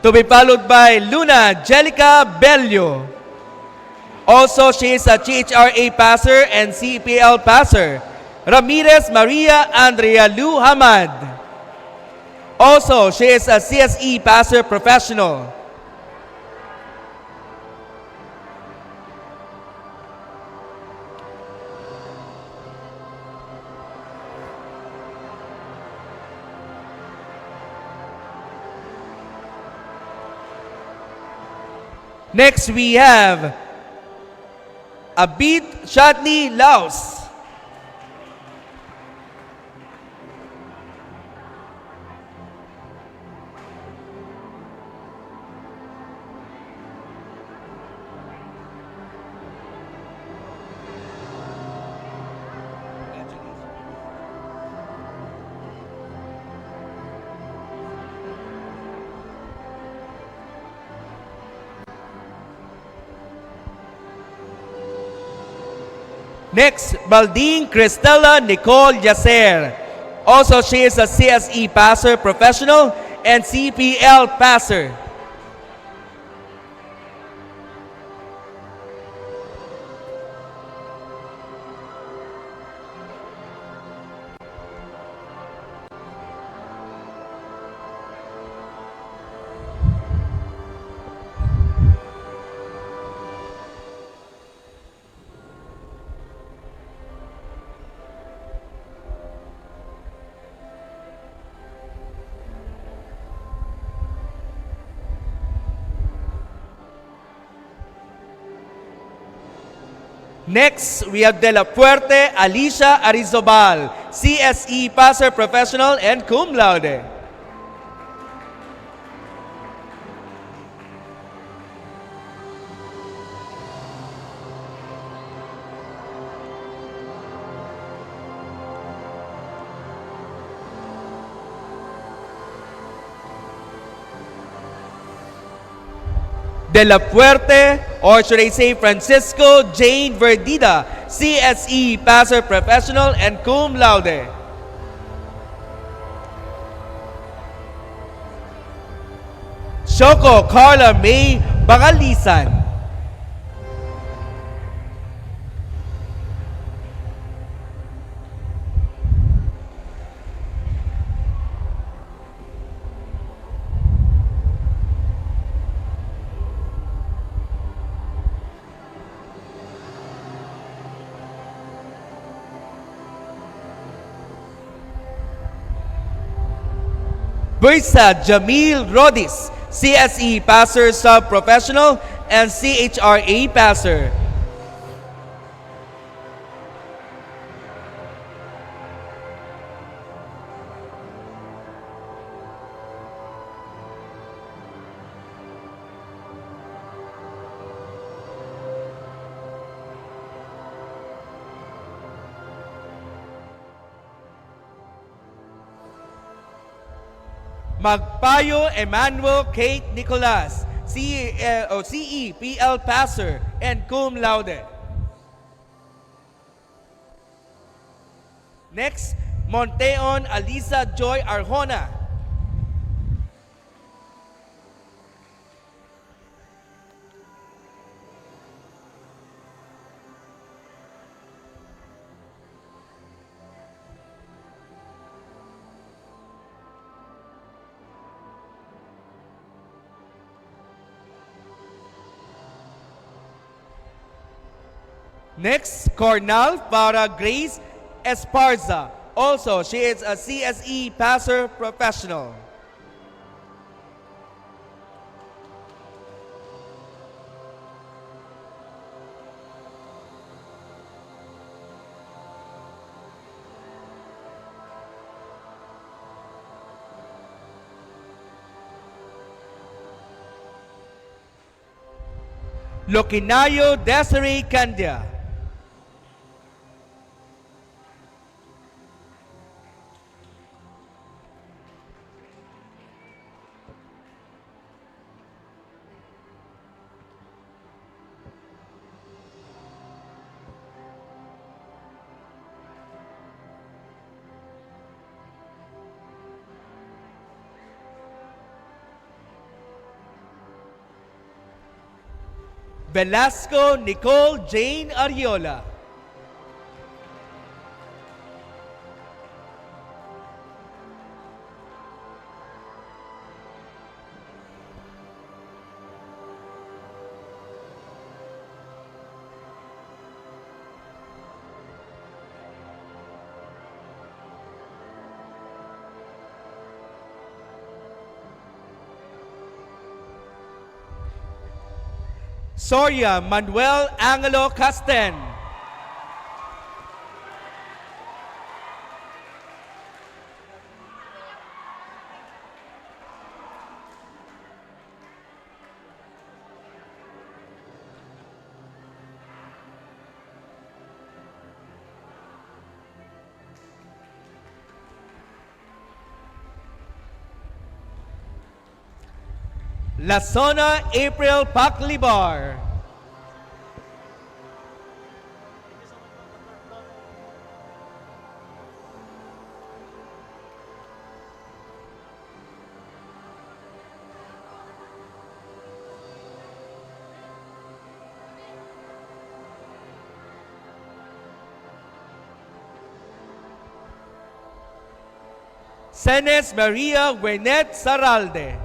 To be followed by Luna Jelica Bello. Also, she is a CHRA passer and CPL passer. Ramirez Maria Andrea Lu Hamad. Also, she is a CSE passer professional. Next, we have Abid Shadli Laos. Next, Balding Cristela Nicole Yacer. Also, she is a CSE passer professional and CPL passer. Next, we have De La Fuerte Alicia Arizobal, CSE passer professional and cum laude. De La Fuerte, or should I say Francisco Jane Verdida, CSE passer professional and cum laude. Shoko Carla May Bangalisan. Bursa Jamil Rodis, CSE passer sub-professional and CHRA passer. Magpayo Emmanuel Kate Nicolas, CEPL passer and cum laude. Next, Monteon Alisa Joy Arjona. Next, Cornal para Grace Esparza. Also, she is a CSE passer professional. Loquinayo Desiree Candia. Velasco Nicole Jane Ariola. Soria Manuel Angelo Casten. Lasona April Paclibar. Senes Maria Wernet Saralde.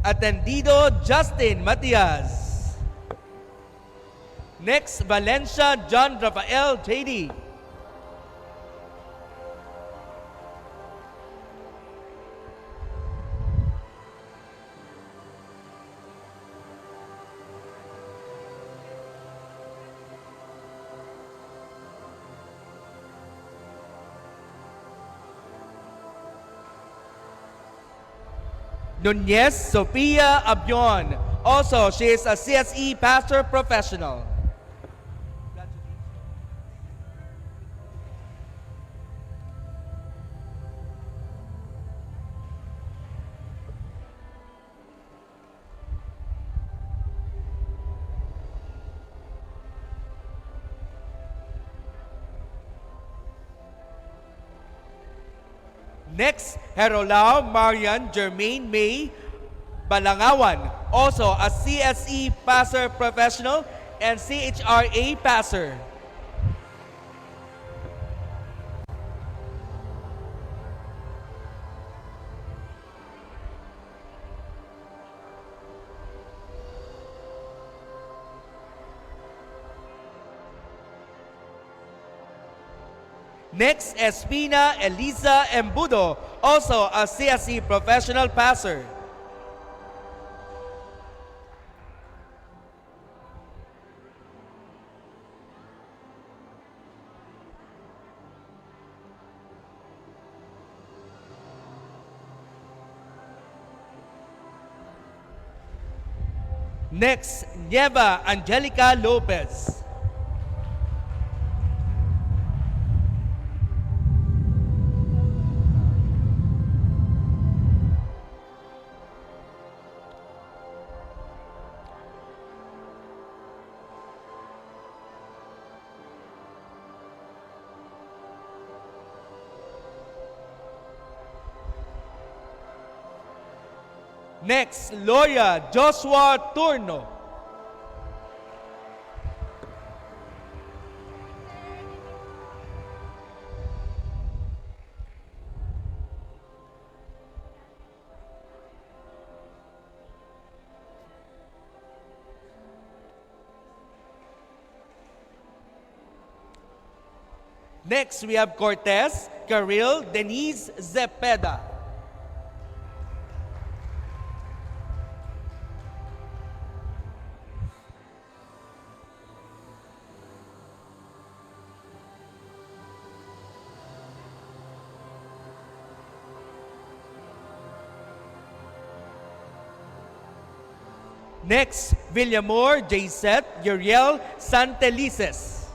Atendido Justin Matias. Next, Valencia John Rafael JD. Nunez Sofia Abion. Also, she is a CSE Pastor Professional. Next, Herolao Marian Jermaine May Balangawan, also a CSE Passer Professional and CHRA Passer. Next, Espina Eliza Embudo, also a CSE Professional Passer. Next, Nieva Angelica Lopez. Next, Loya Joshua Turno. Next, we have Cortez Caril Denise Zepeda. Next, Villamor Jayset Uriel Santelices.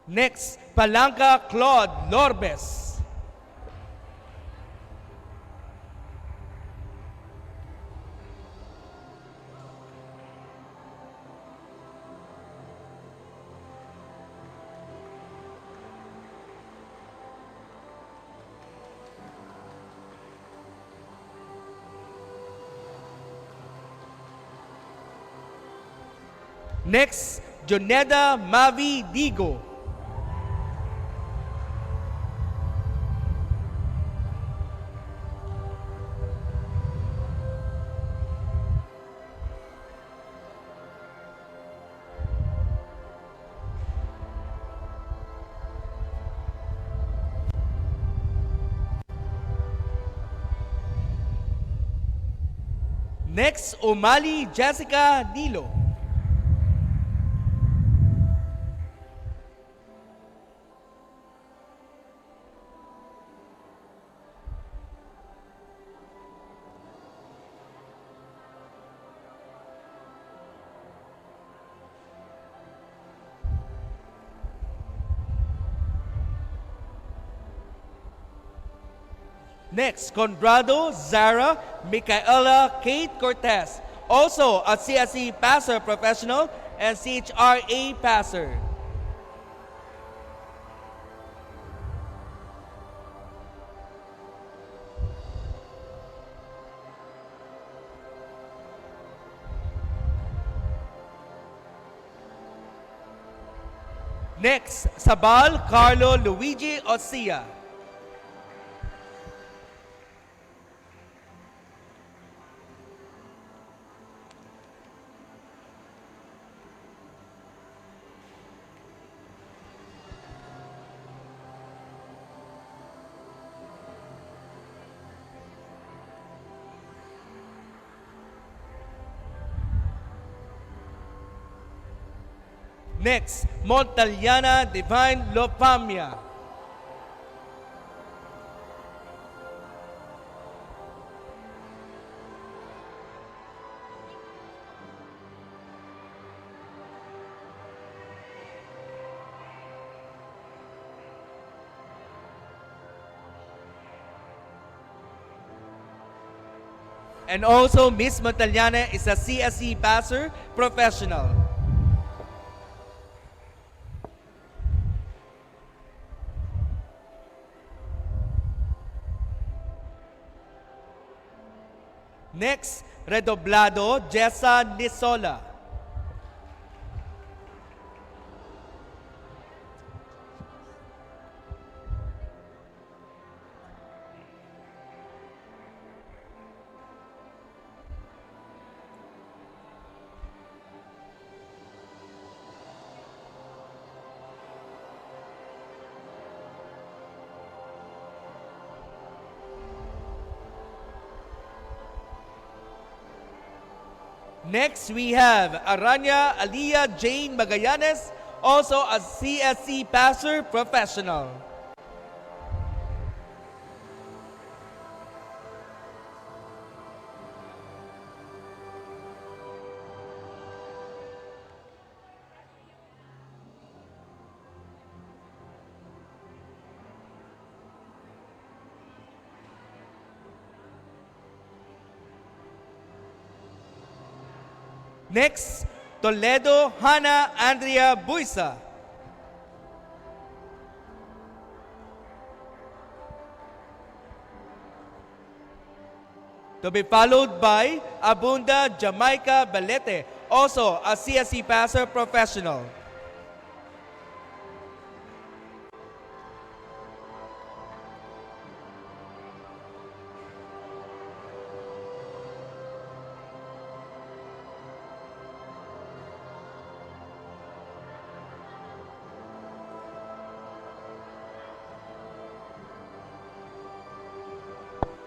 Next, Palanca Claude Lorbes. Next, Joneda Mavi Digo. Next, Umali Jessica Nilo. Next, Conrado Zara Micaela Kate Cortez, also a CSE passer professional and CHRA passer. Next, Sabal Carlo Luigi Osia. Next, Montaliana Divine Lopamia. And also, Miss Montaliana is a CSE passer professional. Next, Redoblado Jessa Nisola. Next, we have Aranya Aliyah Jane Magallanes, also a CSE passer professional. Next, Toledo Hannah Andrea Buisa. To be followed by Abunda Jamaica Balete, also a CSE passer professional.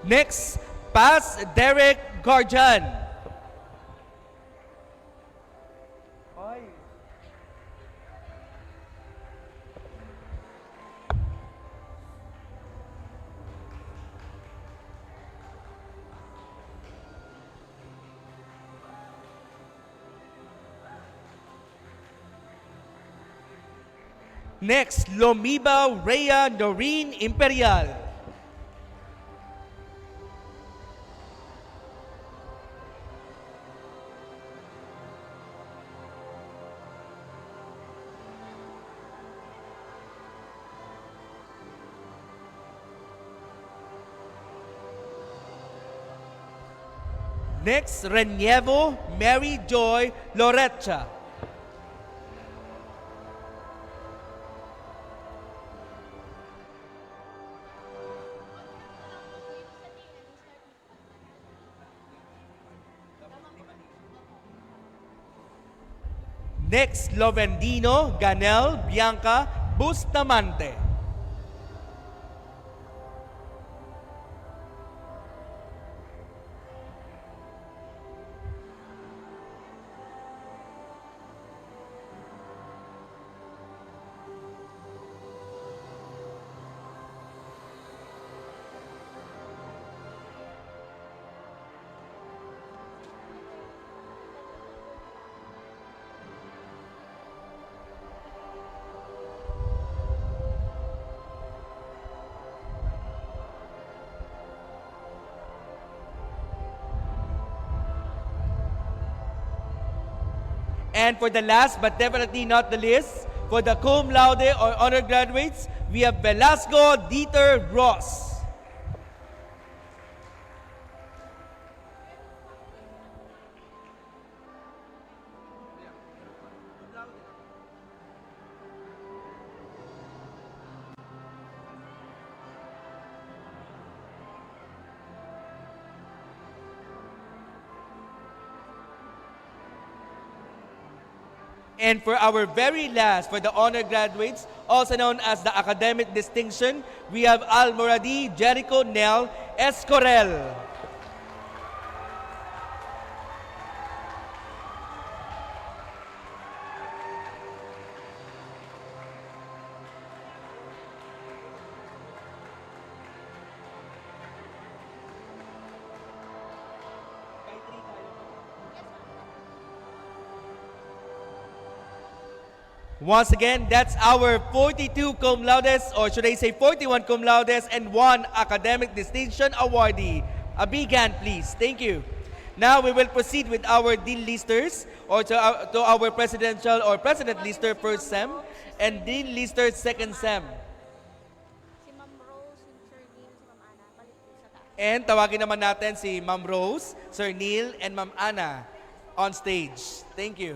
Next, Pass Derek Garjan. Next, Lomiba Rhea Noreen Imperial. Next, Renievo Mary Joy Lorecha. Next, Lovendino Ganel Bianca Bustamante. And for the last but definitely not the least, for the cum laude or honor graduates, we have Velasco Dieter Ross. And for our very last, for the honor graduates, also known as the academic distinction, we have Almoradi Jericho Nel Escorel. Once again, that's our 42 cum laudes, or should I say 41 cum laudes, and 1 academic distinction awardee. A big hand, please. Thank you. Now we will proceed with our Dean Listers, or to our Presidential or President Lister first SEM, and Dean Lister second SEM. Si Ma'am Rose, si Sir Neil, si Ma'am Ana, balik po sa taas. And tawagin naman natin si Ma'am Rose, Sir Neil, and Ma'am Ana on stage. Thank you.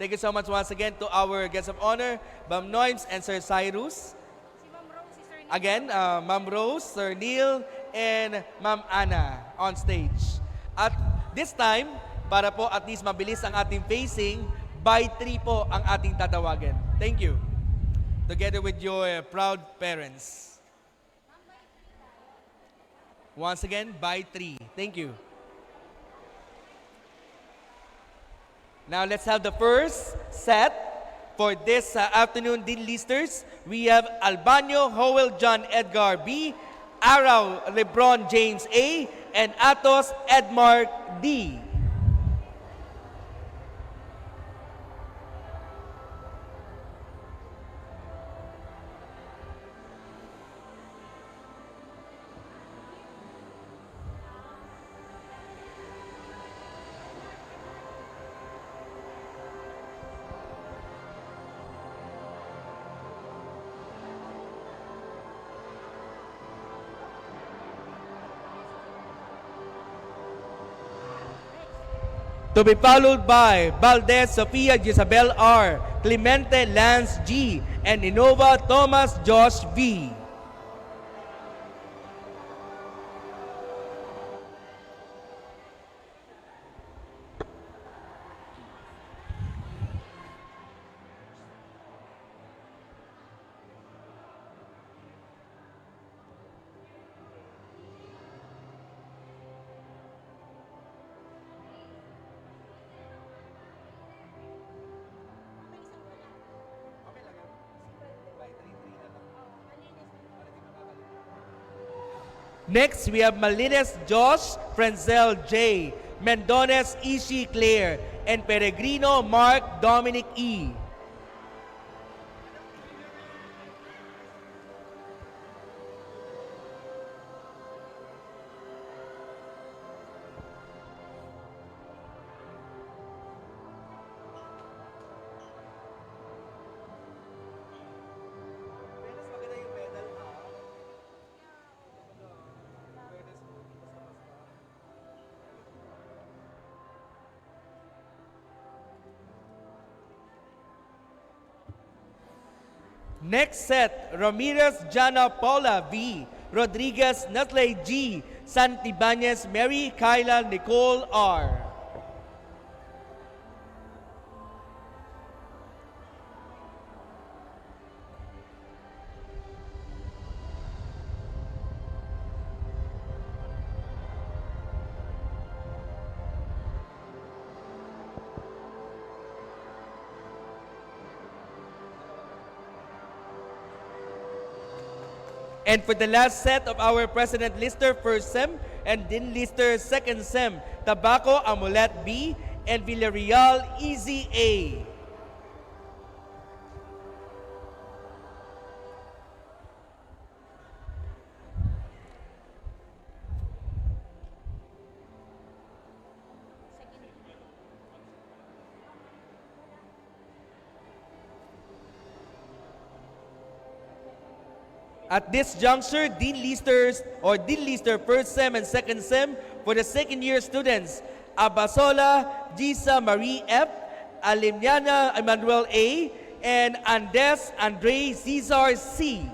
Thank you so much once again to our guests of honor, Ma'am Noims and Sir Cyrus. Si Ma'am Rose, si Sir Neil. Again, Ma'am Rose, Sir Neil, and Ma'am Ana on stage. At this time, para po at least mabilis ang ating facing, by 3 po ang ating tatawagan. Thank you. Together with your proud parents. Once again, by 3. Thank you. Now let's have the first set for this afternoon Dean Listers. We have Albanyo Howell John Edgar B, Araw Lebron James A, and Atos Edmark D. To be followed by Valdez Sofia Jezabel R, Clemente Lance G, and Innova Thomas Josh V. Next, we have Malines Josh Frenzel J, Mendones Ishi Claire, and Peregrino Mark Dominic E. Next set, Ramirez Jana Paula V, Rodriguez Natley G, Santibanez Mary Kyla Nicole R. And for the last set of our President Lister first SEM and Dean Lister second SEM, Tabaco Amulet B and Villarreal Easy A. At this juncture, Dean Lister first sem and second sem for the second year students, Abasola Gisa Marie F., Alimniana Emmanuel A., and Andes Andre Cesar C.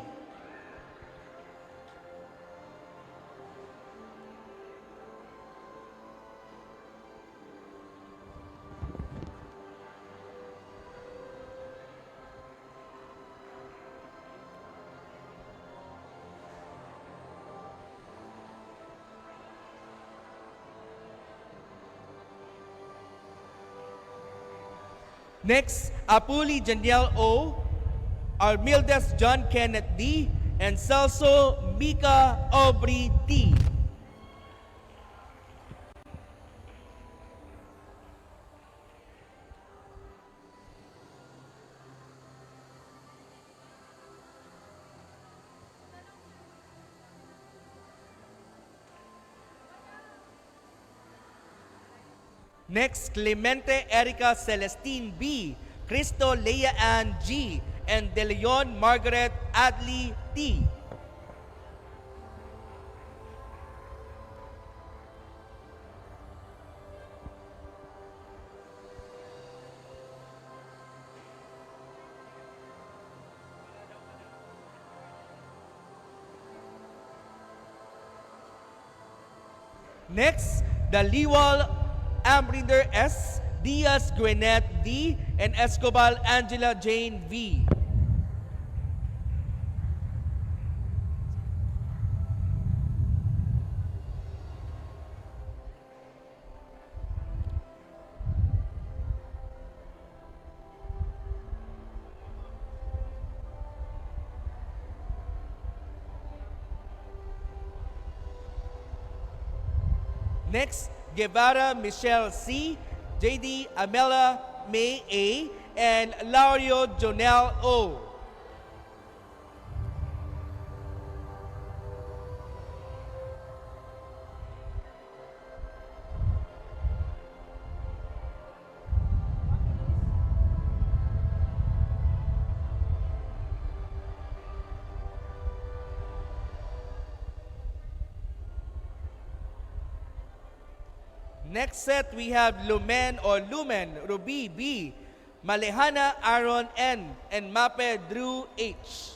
Next, Apuli Janiel O., Armildes John Kenneth D., and Celso Mika Aubrey T. Next, Clemente Erica Celestine B., Cristo Leia Ann G., and De Leon Margaret Adley T. Next, the Liwal Amrinder S., Diaz Gwinnett D., and Escobar Angela Jane V. Next, Guevara Michelle C., JD Amela May A., and Laurio Jonel O. Next set, we have Lumen Ruby B., Malehana Aaron N., and Mape Drew H.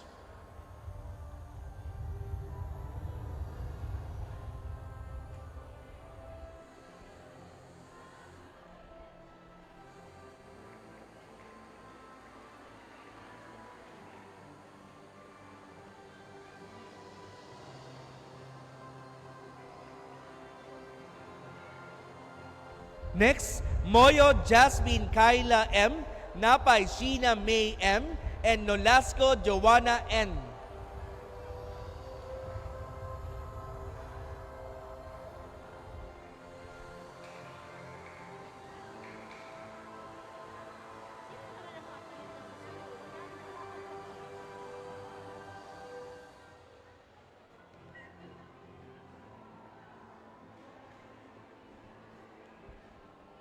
Next, Moyo Jasmine Kyla M., Napay Sheena May M., and Nolasco Joanna N.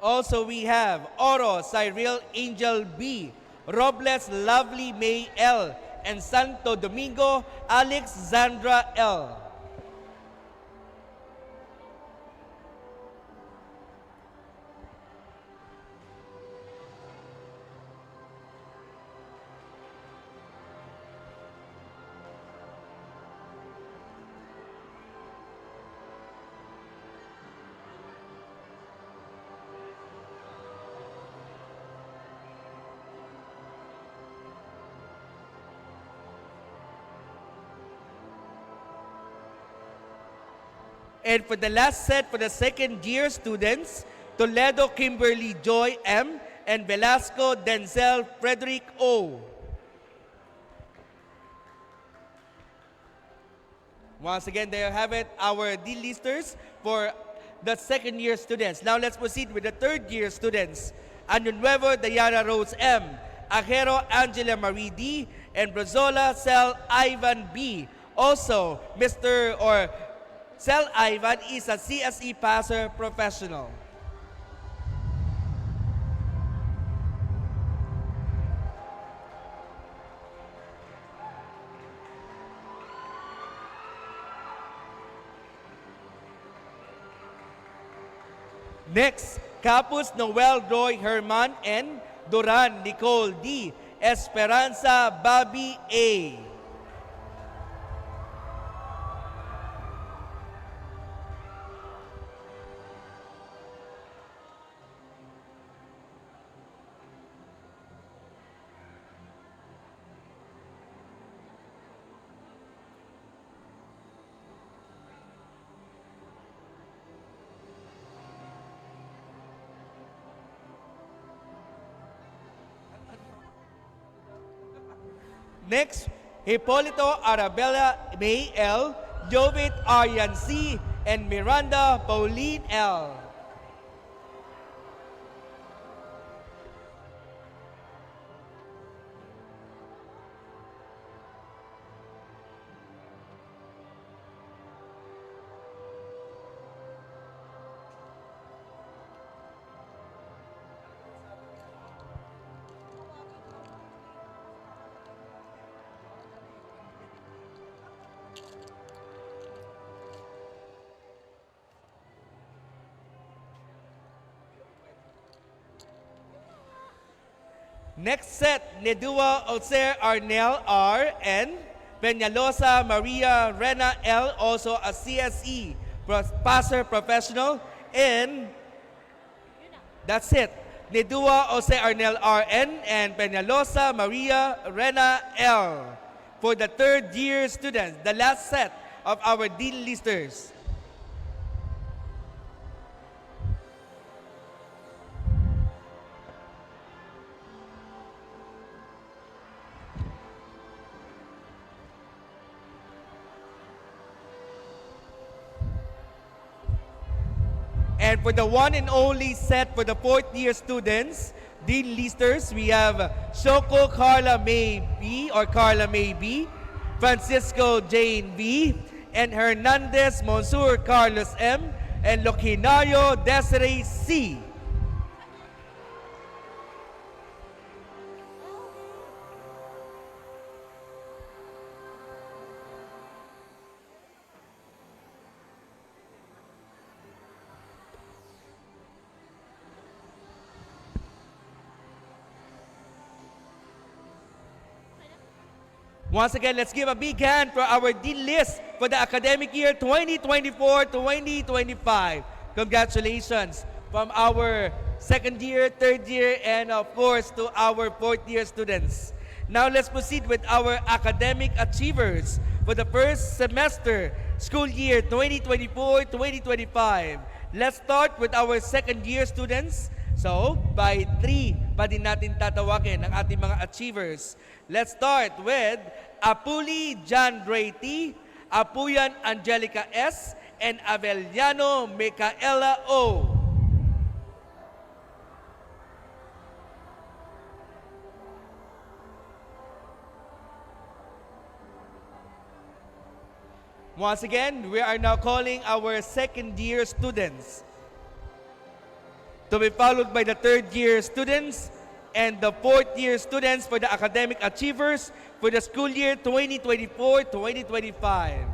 Also, we have Oro Cyril Angel B., Robles Lovely May L., and Santo Domingo Alexandra L. And for the last set for the second year students, Toledo Kimberly Joy M. and Velasco Denzel Frederick O. Once again, there you have it, our D-listers for the second year students. Now let's proceed with the third year students. Año Nuevo Diana Rose M., Ajero Angela Marie D., and Brazola Cel Ivan B. Also, Cel Ivan is a CSE passer professional. Next, Capus Noel Roy Herman and Duran Nicole D. Esperanza Bobby A. Next, Hipolito Arabella May L., Jovit Aryan C., and Miranda Pauline L. Next set, Nedua Olser Arnel R. and Peñalosa Maria Rena L., also a CSE passer professional. And that's it. Nedua Olser Arnel R. N. and Peñalosa Maria Rena L. for the third year students, the last set of our dean listers. And for the one and only set for the fourth year students, Dean Listers, we have Shoko Carla May B or Carla May B, Francisco Jane B, and Hernandez Monsur Carlos M, and Loquinario Desiree C. Once again, let's give a big hand for our Dean list for the academic year 2024-2025. Congratulations from our second year, third year, and of course to our fourth year students. Now let's proceed with our academic achievers for the first semester, school year 2024-2025. Let's start with our second year students. So, by 3 pa din natin tatawagin ang ating mga achievers. Let's start with Apuli John Ray T, Apuyan Angelica S, and Avellano Micaela O. Once again, we are now calling our second year students, to be followed by the third year students and the fourth year students for the academic achievers for the school year 2024-2025.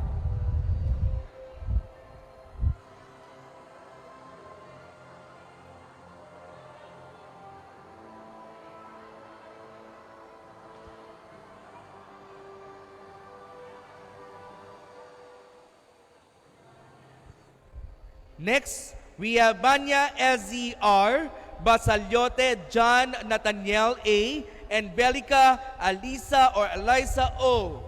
Next, we have Banya SZR, Basalyote John Nathaniel A, and Belica Alisa or Eliza O.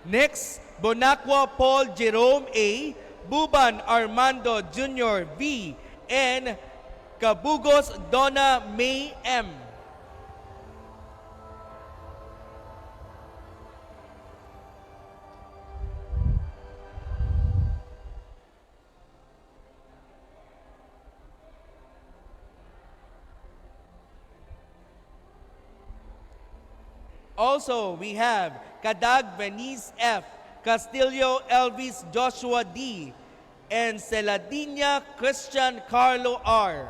Next, Bonacqua Paul Jerome A, Buban Armando Jr. V, and Cabugos Donna May M. Also, we have Kadag Venice F, Castillo Elvis Joshua D, and Celadina Christian Carlo R.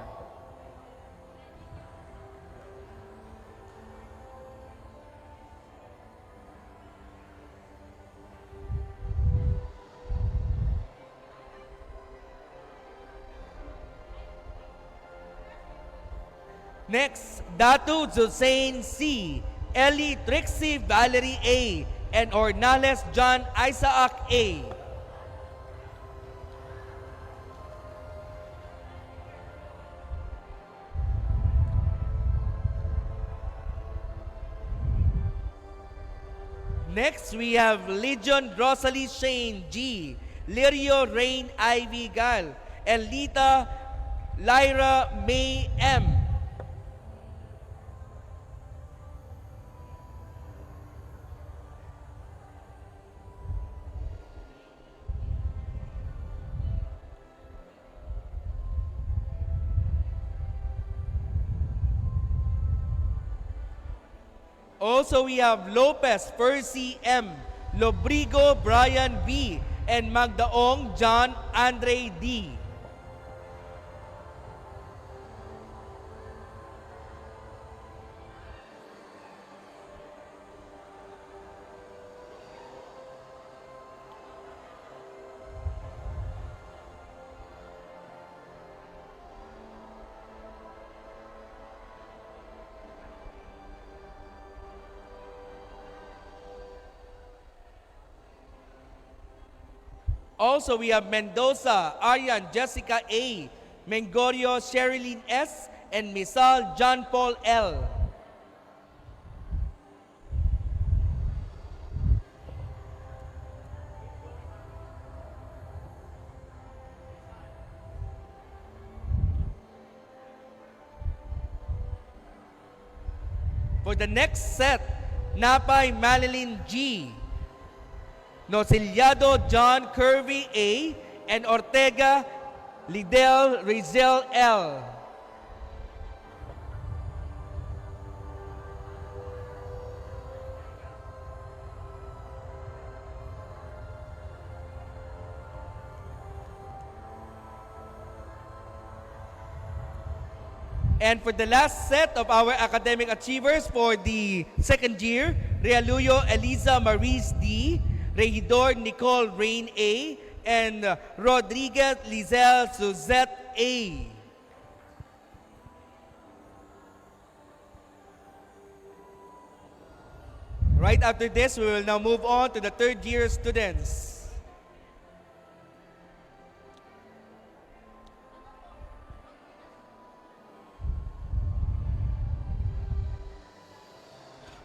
Next, Datu Josein C, Ellie Trixie Valerie A, and Ornales John Isaac A. Next, we have Legion Rosalie Shane G, Lirio Rain Ivy Gal, and Lita Lyra May M. Also, we have Lopez Percy M, Lobrigo Brian B, and Magdaong John Andre D. Also, we have Mendoza, Arian, Jessica A, Mengorio, Sherilyn S, and Misal John Paul L. For the next set, Napay Marilyn G, Nociliado John Curvy A, and Ortega Lidel Rizel L. And for the last set of our academic achievers for the second year, Realuyo Eliza Maris D, Regidor Nicole Rain A, and Rodriguez Lizelle Suzette A. Right after this, we will now move on to the third year students.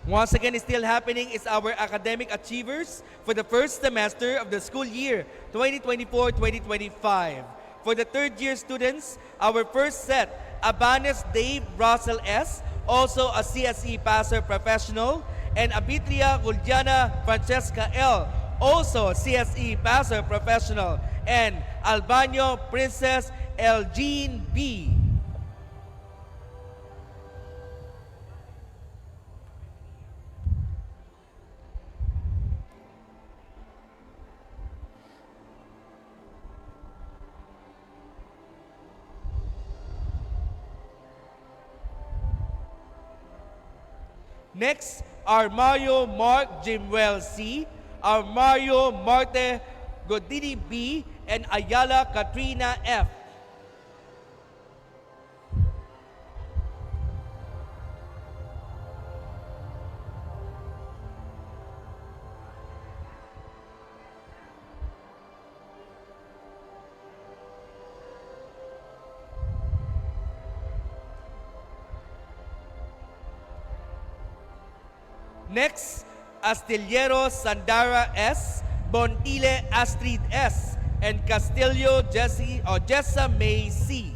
Once again, still happening is our academic achievers for the first semester of the school year 2024-2025. For the third year students, our first set, Abanes Dave Russell S., also a CSE passer professional, and Abitria Juliana Francesca L., also CSE passer professional, and Albanyo Princess Elgene B. Next, Armario Mark Jimwell C, Armario Marte Godini B, and Ayala Katrina F. Next, Astillero Sandara S, Bontile Astrid S, and Castillo Jessa May C.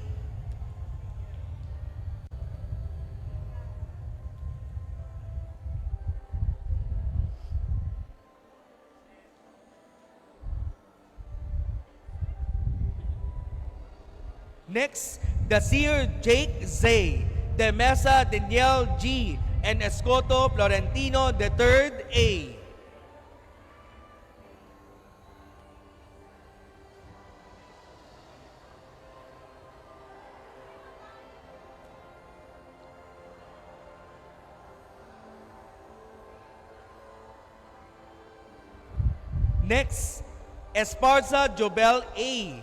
Next, Dasir Jake Zay, Demesa Danielle G, and Escoto Florentino III A. Next, Esparza Jobel A,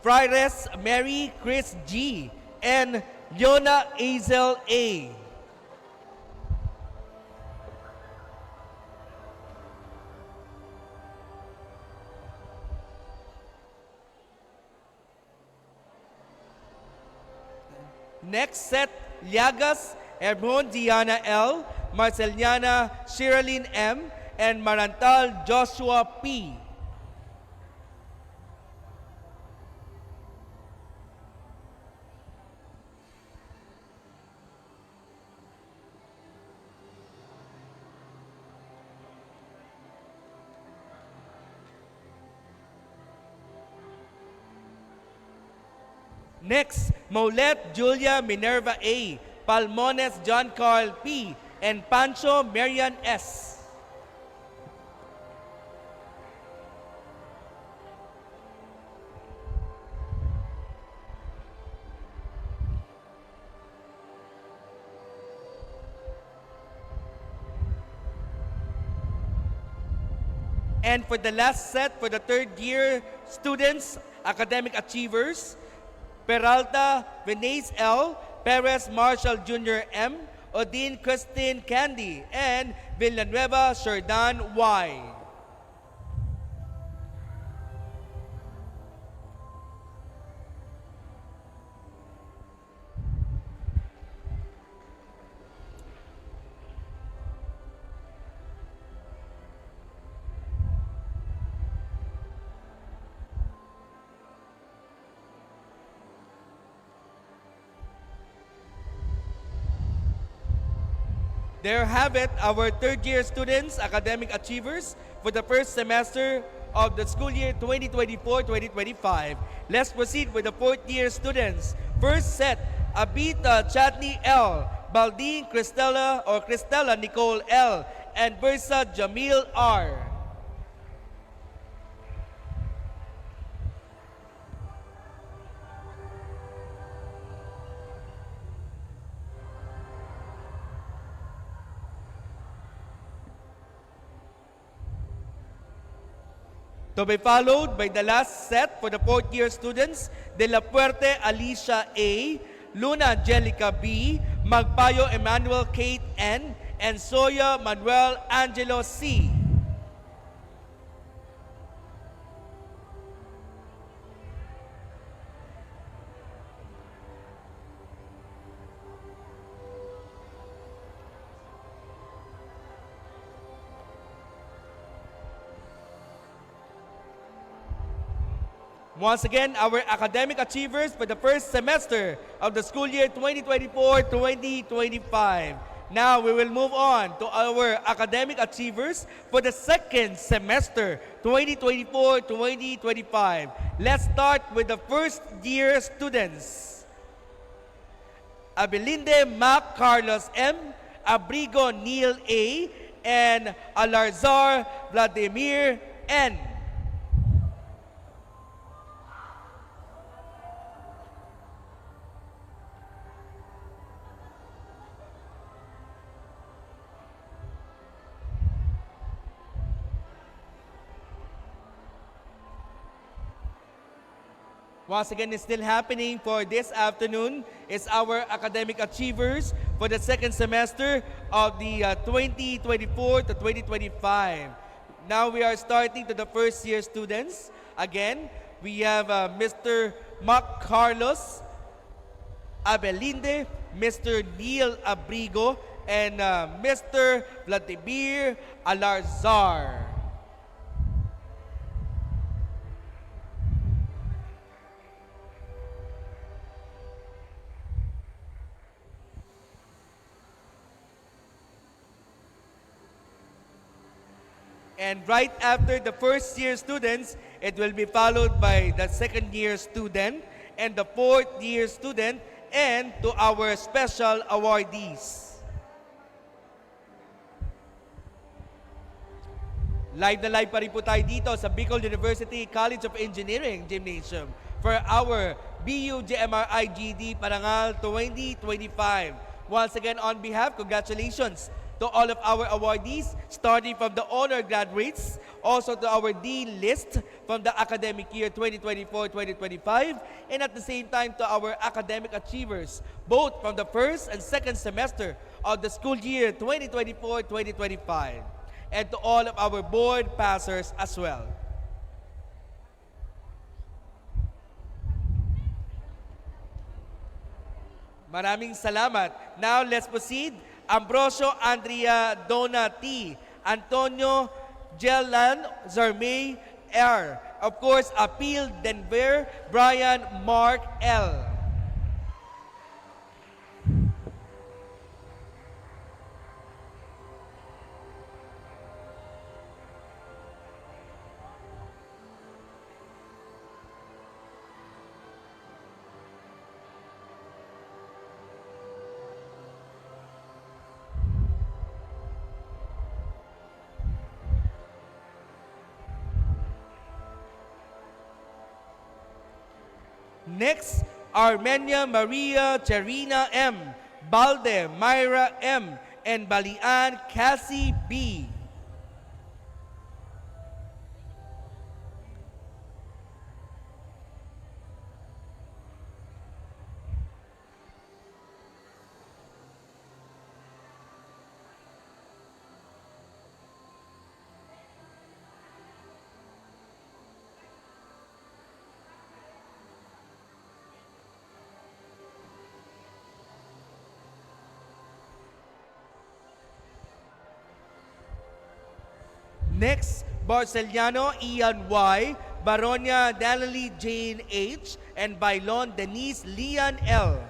Fraires Mary Chris G, and Leona Azel A. Next set, Llagas Hermon Diana L, Marceliana Sherilyn M, and Marantal Joshua P. Next, Molet Julia Minerva A, Palmones John Carl P, and Pancho Marian S. And for the last set, for the third year students, academic achievers, Peralta Vinace L, Perez Marshall Jr. M, Odin Christine Candy, and Villanueva Sherdan Y. There have it, our third-year students, academic achievers for the first semester of the school year 2024-2025. Let's proceed with the fourth-year students. First set, Abita Chatney L, Baldine Cristela Nicole L, and Versa Jamil R. To be followed by the last set for the fourth-year students, De La Puerte Alicia A, Luna Angelica B, Magpayo Emmanuel Kate N, and Soya Manuel Angelo C. Once again, our academic achievers for the first semester of the school year 2024-2025. Now we will move on to our academic achievers for the second semester 2024-2025. Let's start with the first year students. Abelinde Mac Carlos M, Abrigo Neil A, and Alarzar Vladimir N. Once again, it's still happening for this afternoon. It's our academic achievers for the second semester of the 2024 to 2025. Now we are starting to the first year students. Again, we have Mr. Mac Carlos Abelinde, Mr. Neil Abrigo, and Mr. Vladimir Alarzar. And right after the first year students, it will be followed by the second year student and the fourth year student and to our special awardees. Live na live pa rin po tayo dito sa Bicol University College of Engineering Gymnasium for our BU-GMR IGD Parangal 2025. Once again, on behalf, congratulations to all of our awardees, starting from the honor graduates, also to our Dean list from the academic year 2024-2025, and at the same time to our academic achievers, both from the first and second semester of the school year 2024-2025. And to all of our board passers as well. Maraming salamat. Now let's proceed. Ambrosio Andrea Donati, Antonio Jelan Zarmay R. Of course, Appeal Denver, Brian Mark L. Next, Armenia Maria Cherina M, Balde Myra M, and Balian Cassie B. Next, Barceliano Ian Y, Baronia Daniely Jane H, and Bailon Denise Lian L.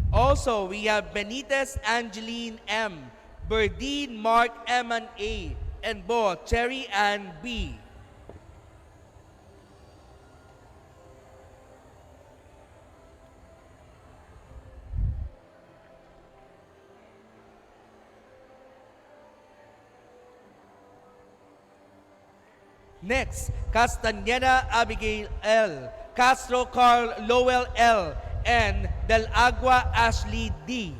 Also, we have Benitez Angeline M, Berdine Mark M and A, and Bo Cherry Ann B. Next, Castañeda Abigail L, Castro Carl Lowell L, and Del Agua Ashley D.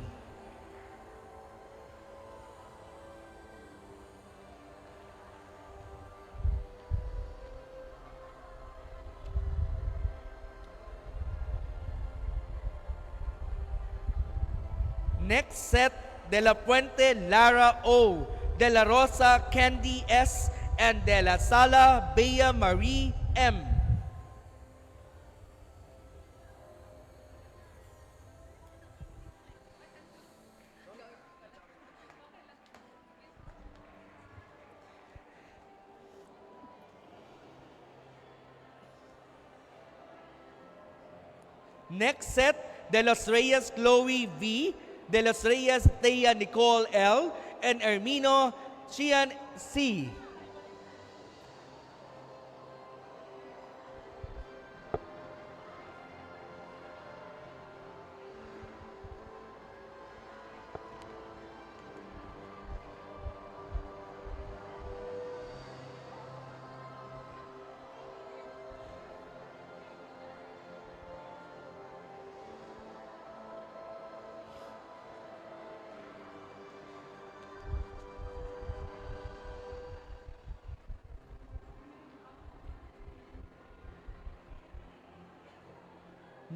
Next set, De La Puente Lara O, De La Rosa Candy S, and De La Sala Bea Marie M. Next set, De Los Reyes Chloe V, De Los Reyes Thea Nicole L, and Ermino Chian C.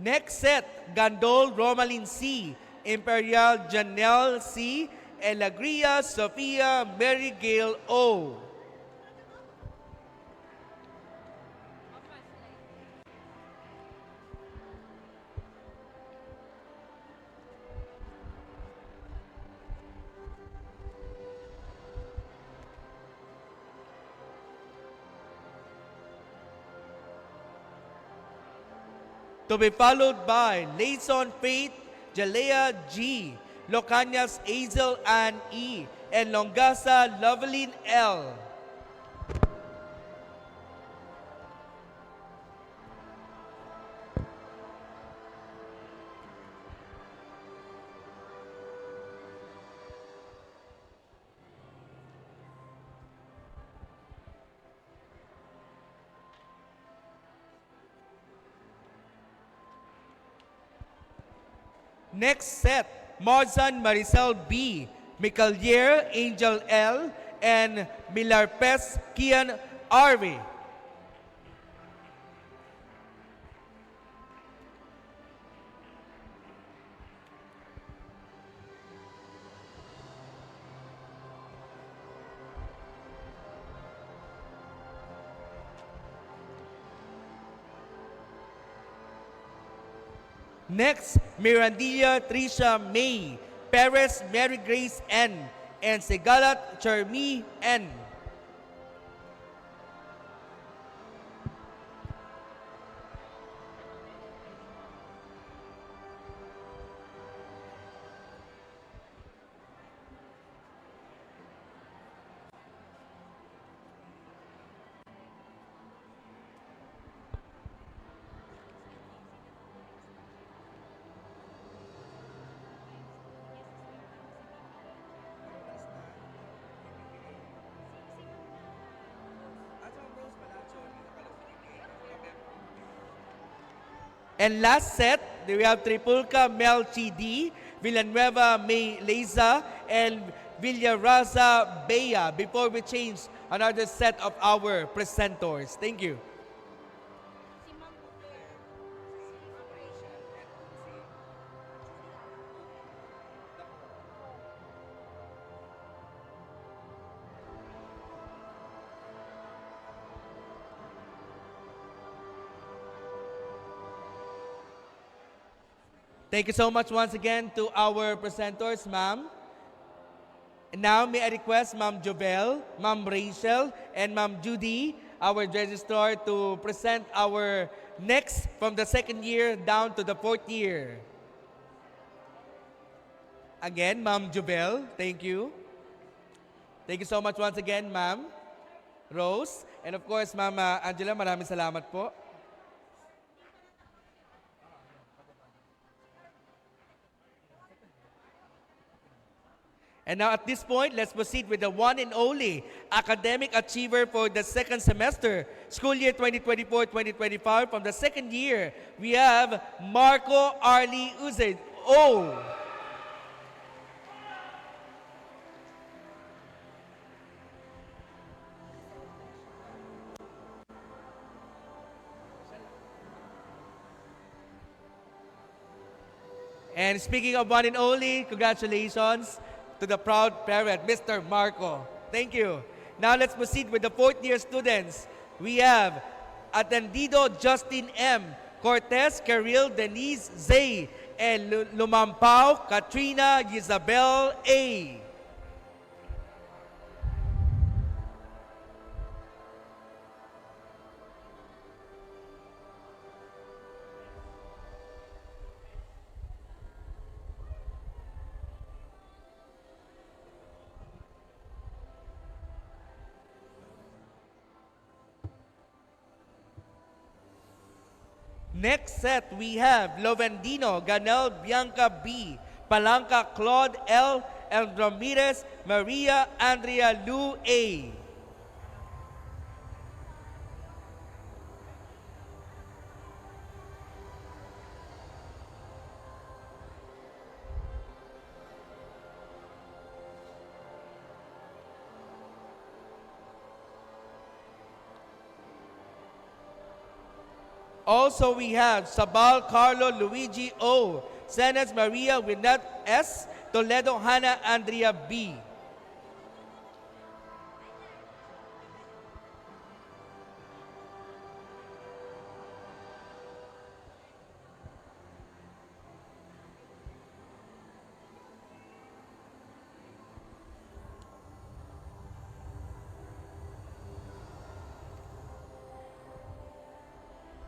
Next set, Gandol Romalyn C, Imperial Janelle C, Elagria Sofia Mary Gail O. To be followed by Layson Faith Jalea G, Locanias Hazel Ann E. and Longasa Loveline L. Next set, Marzan Maricel B, Micalier Angel L, and Milarpes Kian Arvi. Next, Mirandilla Tricia May, Perez Mary Grace N, and Segalat Charmi N. And last set, we have Tripulca Melchi D, Villanueva May Leza, and Villaraza Bea before we change another set of our presenters. Thank you. Thank you so much once again to our presenters, ma'am. And now may I request Ma'am Jovel, Ma'am Rachel, and Ma'am Judy, our registrar, to present our next from the second year down to the fourth year. Again, Ma'am Jovel, thank you. Thank you so much once again, Ma'am Rose. And of course, Ma'am Angela, maraming salamat po. And now at this point, let's proceed with the one and only academic achiever for the second semester, school year 2024-2025. From the second year, we have Marco Arlie Uzed. Oh! And speaking of one and only, congratulations to the proud parent, Mr. Marco. Thank you. Now let's proceed with the fourth year students. We have Atendido Justin M, Cortez Caril Denise Zay, and Lumampao Katrina Isabel A. Next set, we have Lovendino Ganel Bianca B, Palanca Claude L, and Ramirez Maria Andrea Lu A. Also, we have Sabal Carlo Luigi O, Senes Maria Winnet S, Toledo Hannah Andrea B.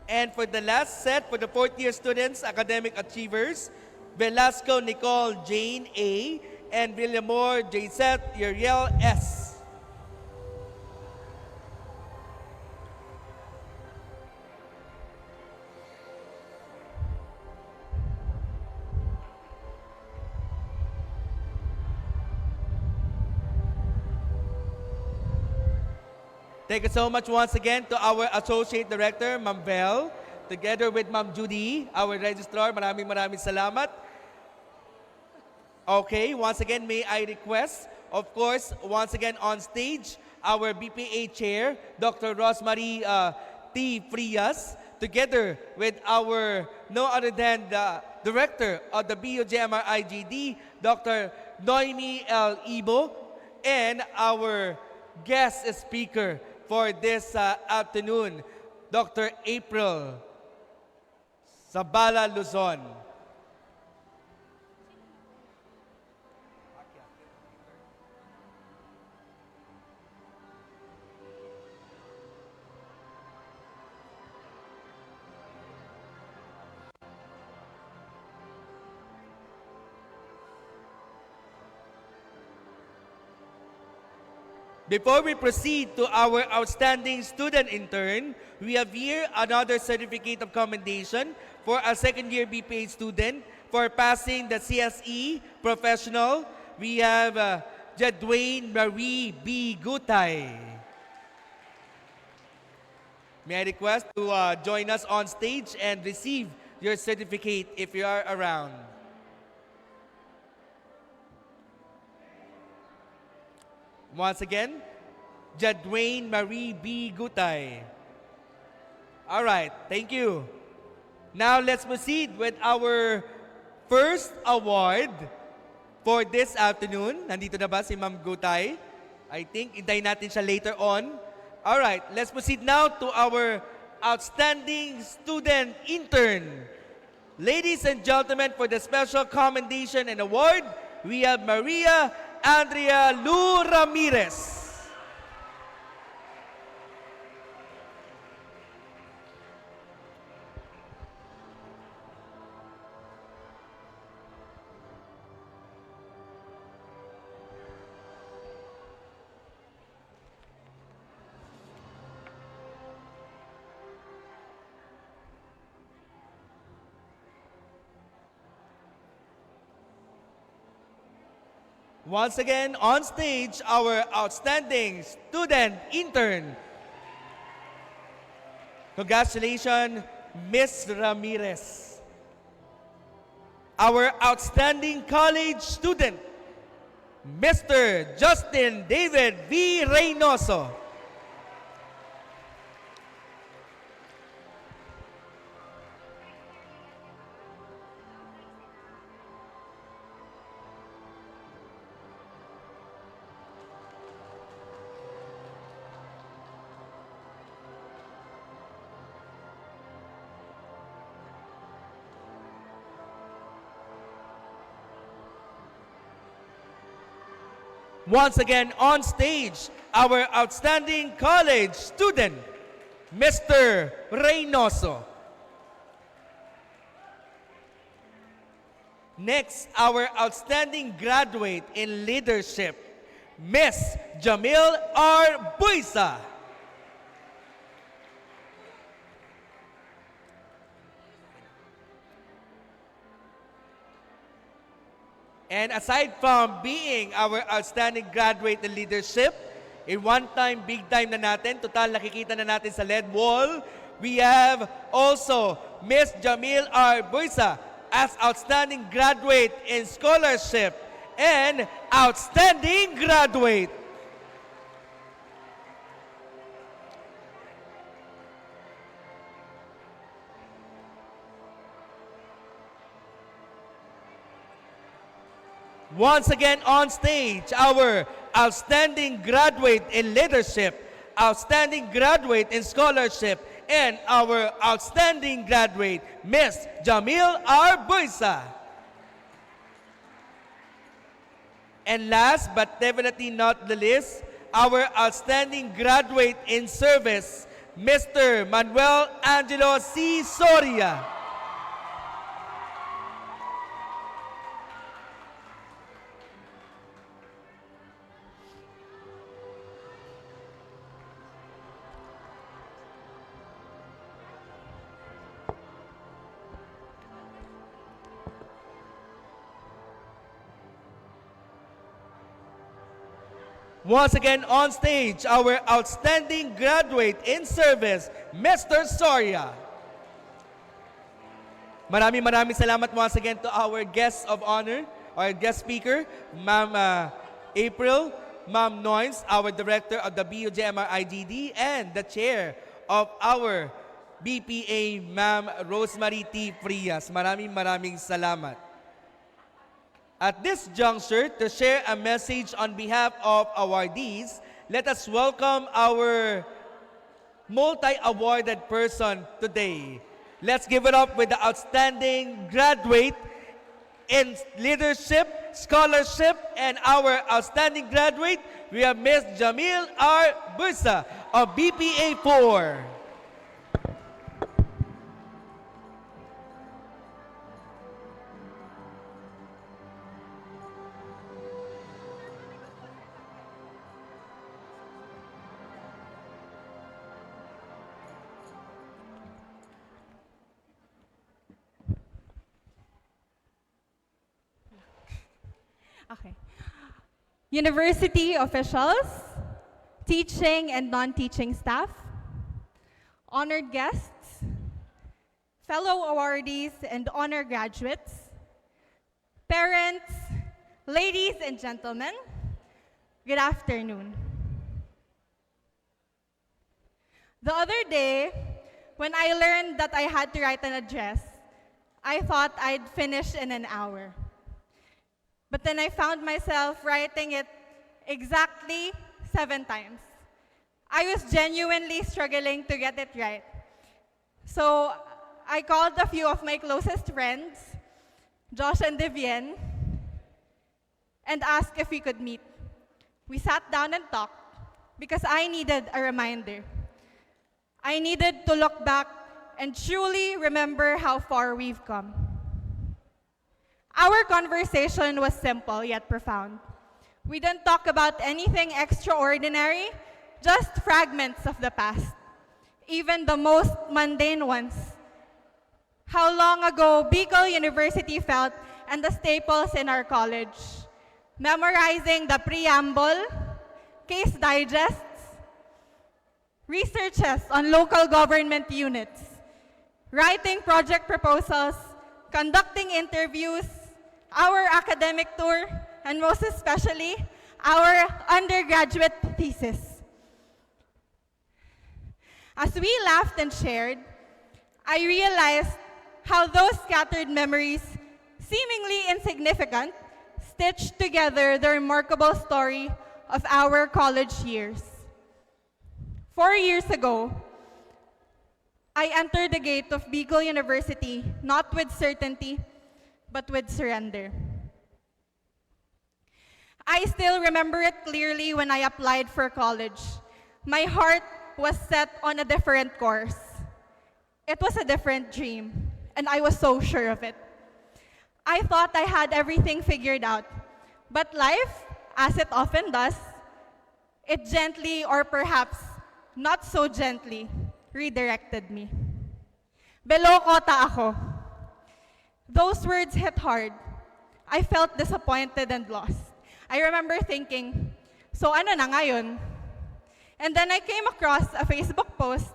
And for the last set, for the fourth year students, academic achievers, Velasco Nicole Jane A. and Villamor Jayset Uriel S. Thank you so much once again to our Associate Director, Ma'am Vel, together with Ma'am Judy, our Registrar. Maraming salamat. Okay, once again, may I request, of course, once again on stage, our BPA Chair, Dr. Rosemary T. Frias, together with our no other than the Director of the BUJMR IGD, Dr. Noemi L. Ibo, and our guest speaker for this afternoon, Dr. April Zabala Luzon. Before we proceed to our outstanding student intern, we have here another certificate of commendation for a second-year BPA student for passing the CSE Professional. We have Jadwain Marie B. Gutay. May I request to join us on stage and receive your certificate if you are around. Once again, Jadwain Marie B. Gutay. All right, thank you. Now let's proceed with our first award for this afternoon. Nandito na ba si Ma'am Gutay? I think hintayin natin siya later on. All right, let's proceed now to our outstanding student intern. Ladies and gentlemen, for the special commendation and award, we have Maria Andrea Lu Ramirez. Once again, on stage, our outstanding student intern. Congratulations, Ms. Ramirez. Our outstanding college student, Mr. Justin David V. Reynoso. Once again on stage, our outstanding college student, Mr. Reynoso. Next, our outstanding graduate in leadership, Miss Jamil R. Buisa. And aside from being our outstanding graduate in leadership, in one-time, big-time na natin, total nakikita na natin sa LED wall, we have also Miss Jamil R. Buisa as outstanding graduate in scholarship and outstanding graduate. Once again on stage, our outstanding graduate in leadership, outstanding graduate in scholarship, and our outstanding graduate, Miss Jamil R. Buisa. And last but definitely not the least, our outstanding graduate in service, Mr. Manuel Angelo C. Soria. Once again on stage, our outstanding graduate in service, Mr. Soria. Maraming salamat once again to our guest of honor, our guest speaker, Ma'am April, Ma'am Noynes, our director of the BUJMR IGD, and the chair of our BPA, Ma'am Rosemary T. Frias. Maraming salamat. At this juncture, to share a message on behalf of awardees, let us welcome our multi-awarded person today. Let's give it up with the outstanding graduate in leadership, scholarship, and our outstanding graduate, we have Ms. Jamil R. Bursa of BPA 4. Okay. University officials, teaching and non-teaching staff, honored guests, fellow awardees and honor graduates, parents, ladies and gentlemen, good afternoon. The other day, when I learned that I had to write an address, I thought I'd finish in an hour. But then I found myself writing it exactly 7 times. I was genuinely struggling to get it right. So I called a few of my closest friends, Josh and Devien, and asked if we could meet. We sat down and talked because I needed a reminder. I needed to look back and truly remember how far we've come. Our conversation was simple yet profound. We didn't talk about anything extraordinary, just fragments of the past, even the most mundane ones. How long ago Bicol University felt and the staples in our college. Memorizing the preamble, case digests, researches on local government units, writing project proposals, conducting interviews, our academic tour, and most especially, our undergraduate thesis. As we laughed and shared, I realized how those scattered memories, seemingly insignificant, stitched together the remarkable story of our college years. 4 years ago, I entered the gate of Bicol University not with certainty, but with surrender. I still remember it clearly when I applied for college. My heart was set on a different course. It was a different dream, and I was so sure of it. I thought I had everything figured out, but life, as it often does, it gently, or perhaps not so gently, redirected me. Below kota ako. Those words hit hard. I felt disappointed and lost. I remember thinking, so ano na ngayon? And then I came across a Facebook post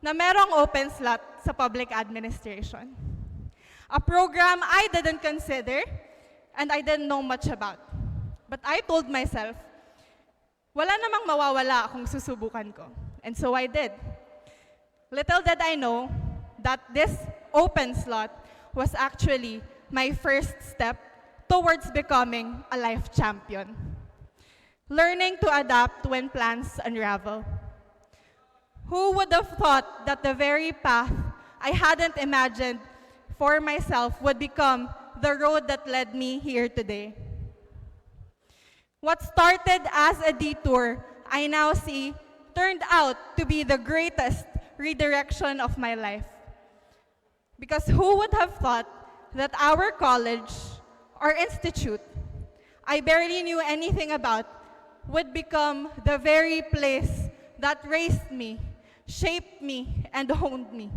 na merong open slot sa public administration. A program I didn't consider and I didn't know much about. But I told myself, wala namang mawawala kung susubukan ko. And so I did. Little did I know that this open slot was actually my first step towards becoming a life champion. Learning to adapt when plans unravel. Who would have thought that the very path I hadn't imagined for myself would become the road that led me here today? What started as a detour, I now see, turned out to be the greatest redirection of my life. Because who would have thought that our college, our institute, I barely knew anything about, would become the very place that raised me, shaped me, and honed me?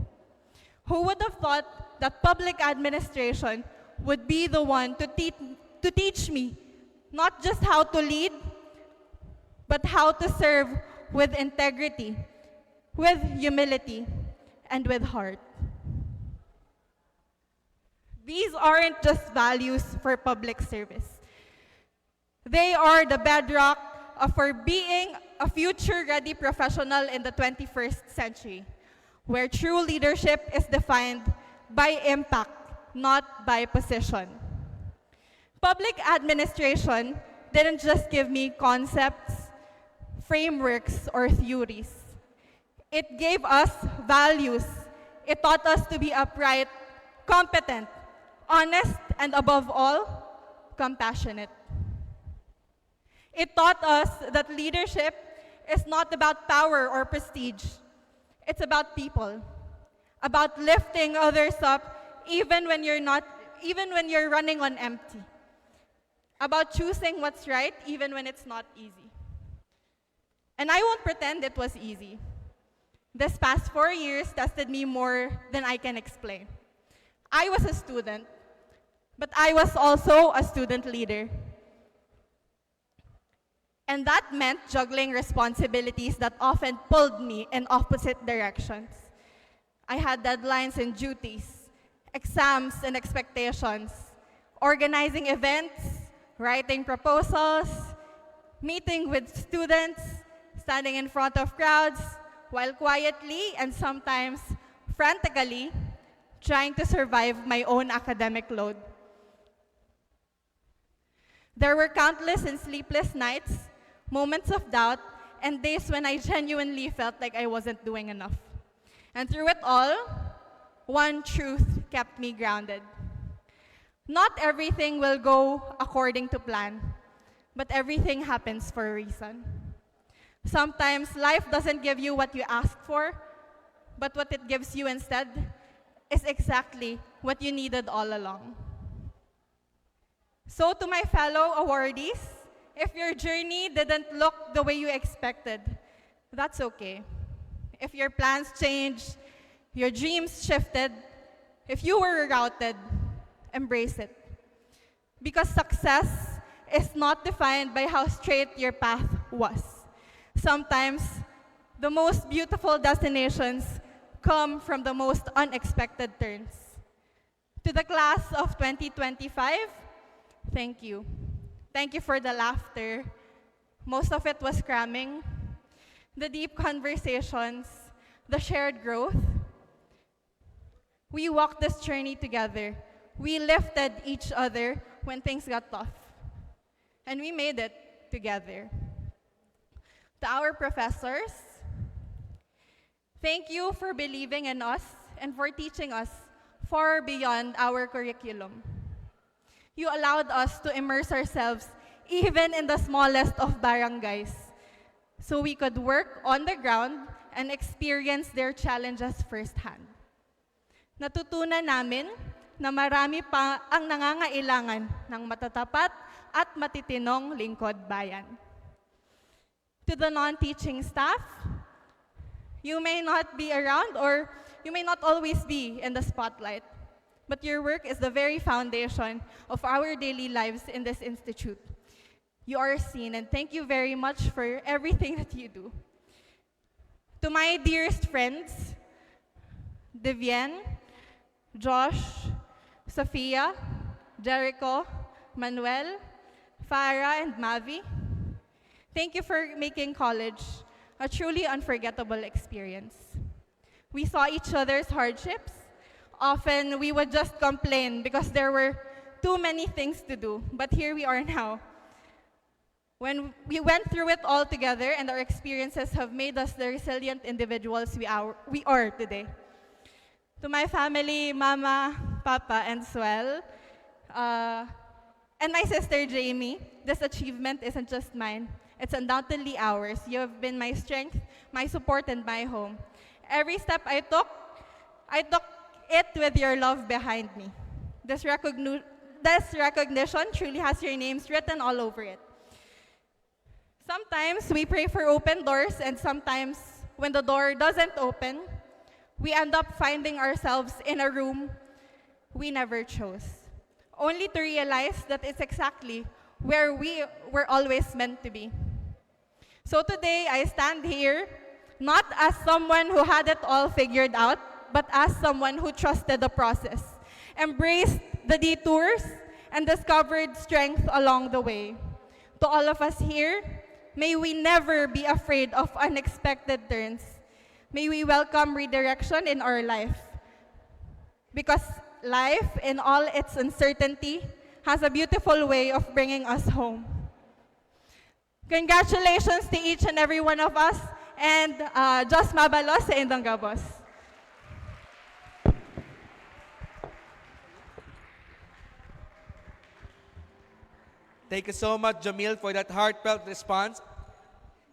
Who would have thought that public administration would be the one to teach me not just how to lead, but how to serve with integrity, with humility, and with heart. These aren't just values for public service. They are the bedrock for being a future-ready professional in the 21st century, where true leadership is defined by impact, not by position. Public administration didn't just give me concepts, frameworks, or theories. It gave us values. It taught us to be upright, competent, honest, and above all, compassionate. It taught us that leadership is not about power or prestige. It's about people, about lifting others up even when you're running on empty, about choosing what's right even when it's not easy. And I won't pretend it was easy. This past 4 years tested me more than I can explain. I was a student, but I was also a student leader. And that meant juggling responsibilities that often pulled me in opposite directions. I had deadlines and duties, exams and expectations, organizing events, writing proposals, meeting with students, standing in front of crowds, while quietly and sometimes frantically trying to survive my own academic load. There were countless and sleepless nights, moments of doubt, and days when I genuinely felt like I wasn't doing enough. And through it all, one truth kept me grounded. Not everything will go according to plan, but everything happens for a reason. Sometimes life doesn't give you what you ask for, but what it gives you instead is exactly what you needed all along. So to my fellow awardees, if your journey didn't look the way you expected, that's okay. If your plans changed, your dreams shifted, if you were rerouted, embrace it. Because success is not defined by how straight your path was. Sometimes, the most beautiful destinations come from the most unexpected turns. To the class of 2025, thank you. Thank you for the laughter. Most of it was cramming. The deep conversations, the shared growth. We walked this journey together. We lifted each other when things got tough. And we made it together. To our professors, thank you for believing in us and for teaching us far beyond our curriculum. You allowed us to immerse ourselves even in the smallest of barangays, so we could work on the ground and experience their challenges firsthand. Natutunan namin na marami pa ang nangangailangan ng matatapat at matitinong lingkod bayan. To the non-teaching staff, you may not be around or you may not always be in the spotlight, but your work is the very foundation of our daily lives in this institute. You are seen, and thank you very much for everything that you do. To my dearest friends, Devien, Josh, Sophia, Jericho, Manuel, Farah, and Mavi, thank you for making college a truly unforgettable experience. We saw each other's hardships. Often we would just complain because there were too many things to do, but here we are now. When we went through it all together, and our experiences have made us the resilient individuals we are today. To my family, Mama, Papa, and Swell, and my sister Jamie, this achievement isn't just mine. It's undoubtedly ours. You have been my strength, my support, and my home. Every step I took it with your love behind me. This recognition truly has your names written all over it. Sometimes we pray for open doors, and sometimes when the door doesn't open, we end up finding ourselves in a room we never chose, only to realize that it's exactly where we were always meant to be. So today, I stand here not as someone who had it all figured out, but as someone who trusted the process, embraced the detours, and discovered strength along the way. To all of us here, may we never be afraid of unexpected turns. May we welcome redirection in our life. Because life, in all its uncertainty, has a beautiful way of bringing us home. Congratulations to each and every one of us, and Diyos mabalos sa indong gabos. Thank you so much, Jamil, for that heartfelt response,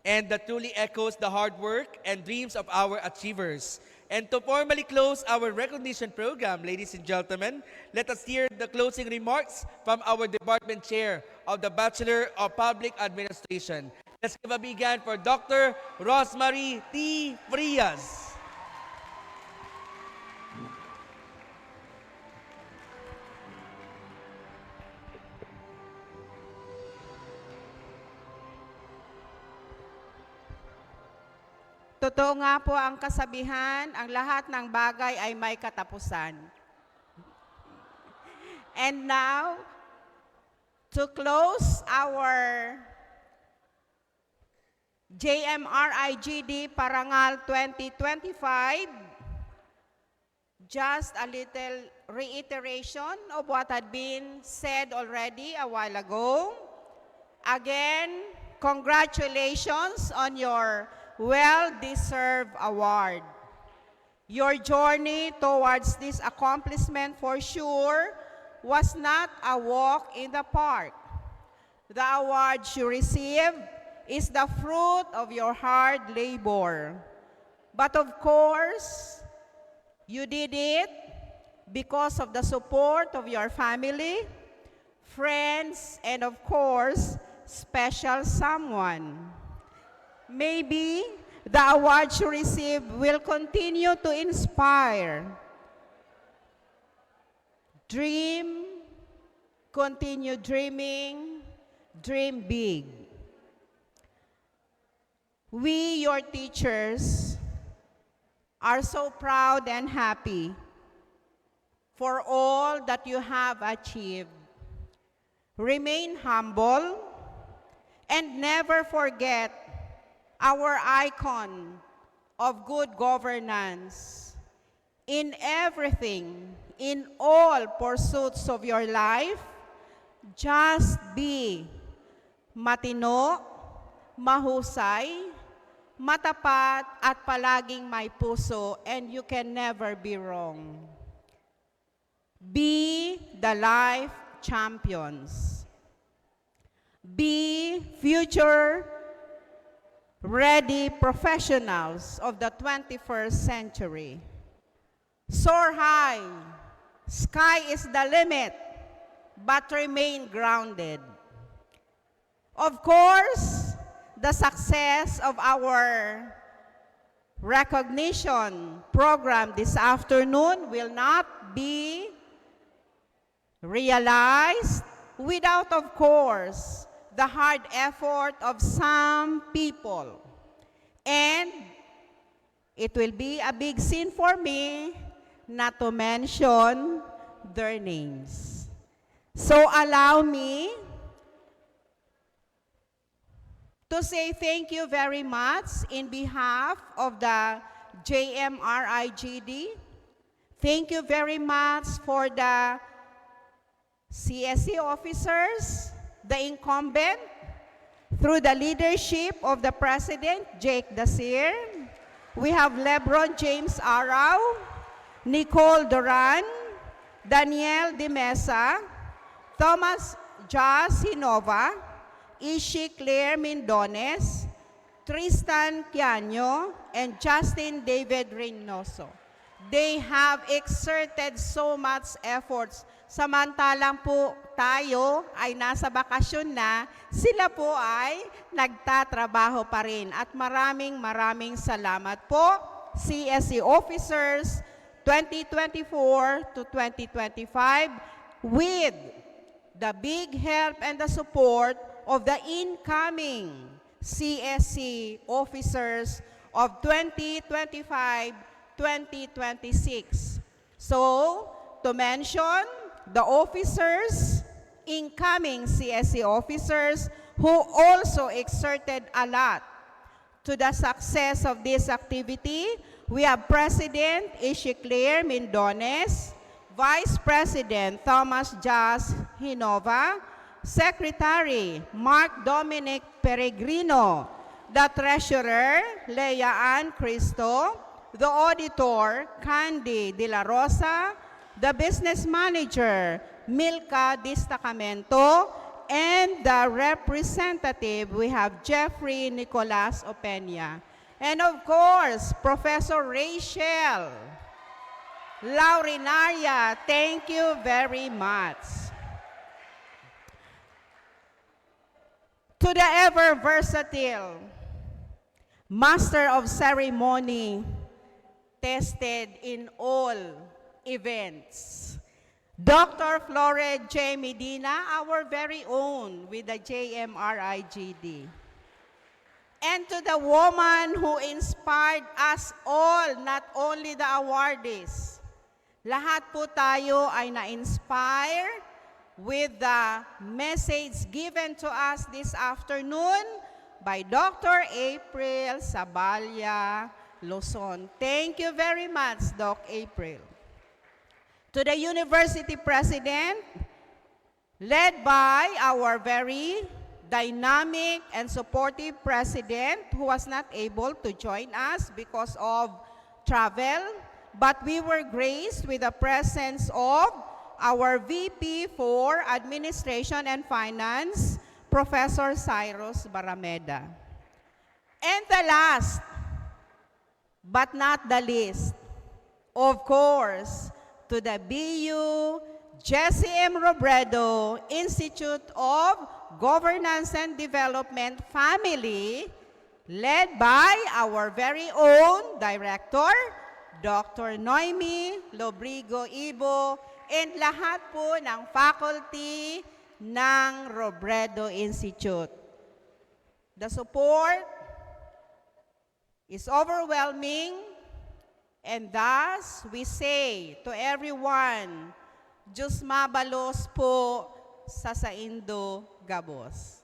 and that truly echoes the hard work and dreams of our achievers. And to formally close our recognition program, ladies and gentlemen, let us hear the closing remarks from our department chair of the Bachelor of Public Administration. Let's give a big hand for Dr. Rosemary T. Frias. Totoo nga po ang kasabihan, ang lahat ng bagay ay may katapusan. And now, to close our JMR-IGD Parangal 2025, just a little reiteration of what had been said already a while ago. Again, congratulations on your well-deserved award. Your journey towards this accomplishment for sure was not a walk in the park. The award you received is the fruit of your hard labor. But of course, you did it because of the support of your family, friends, and of course, special someone. Maybe the award you receive will continue to inspire. Dream, continue dreaming, dream big. We, your teachers, are so proud and happy for all that you have achieved. Remain humble and never forget our icon of good governance. In everything, in all pursuits of your life, just be matino, mahusay, matapat, at palaging may puso, and you can never be wrong. Be the life champions. Be future ready professionals of the 21st century. Soar high, sky is the limit, but remain grounded. Of course, the success of our recognition program this afternoon will not be realized without, of course, the hard effort of some people. And it will be a big sin for me not to mention their names. So allow me to say thank you very much in behalf of the JMR-IGD. Thank you very much for the CSE officers, the incumbent, through the leadership of the President, Jake Dasir. We have Lebron James Arau, Nicole Duran, Daniel De Mesa, Thomas Jas Hinova, Ishi Claire Mindones, Tristan Quiano, and Justin David Reynoso. They have exerted so much efforts. Samantalang po tayo ay nasa bakasyon na, sila po ay nagtatrabaho pa rin. At maraming salamat po, CSE officers 2024 to 2025, with the big help and the support of the incoming CSC officers of 2025-2026. So, to mention the officers, incoming CSC officers who also exerted a lot to the success of this activity, we have President Ishiclaire Mindones, Vice President Thomas Jas Hinova, Secretary Mark Dominic Peregrino, the Treasurer Leia Ann Cristo, the Auditor Candy De La Rosa, the Business Manager Milka Distacamento, and the representative, we have Jeffrey Nicolas Opeña. And of course, Professor Rachel Laurinaria, thank you very much. To the ever-versatile Master of Ceremony, tested in all events, Dr. Flored J. Medina, our very own with the JMR-IGD. And to the woman who inspired us all, not only the awardees. Lahat po tayo ay na-inspire with the message given to us this afternoon by Dr. April Sabalya Luzon. Thank you very much, Doc April. To the university president, led by our very dynamic and supportive president who was not able to join us because of travel, but we were graced with the presence of our VP for Administration and Finance, Professor Cyrus Barameda. And the last, but not the least, of course, to the BU Jesse M. Robredo Institute of Governance and Development family, led by our very own Director, Dr. Noemi Lobrigo Ibo, and lahat po ng faculty ng Robredo Institute. The support is overwhelming, and thus we say to everyone, Diyos mabalos po sa saindo gabos.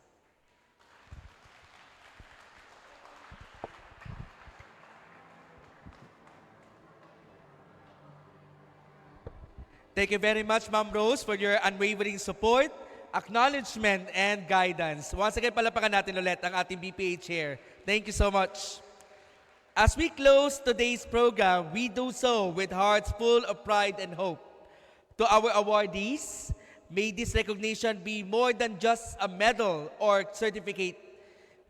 Thank you very much, Ma'am Rose, for your unwavering support, acknowledgement, and guidance. Once again, palapakan natin ulit ang ating BPA Chair. Thank you so much. As we close today's program, we do so with hearts full of pride and hope. To our awardees, may this recognition be more than just a medal or certificate.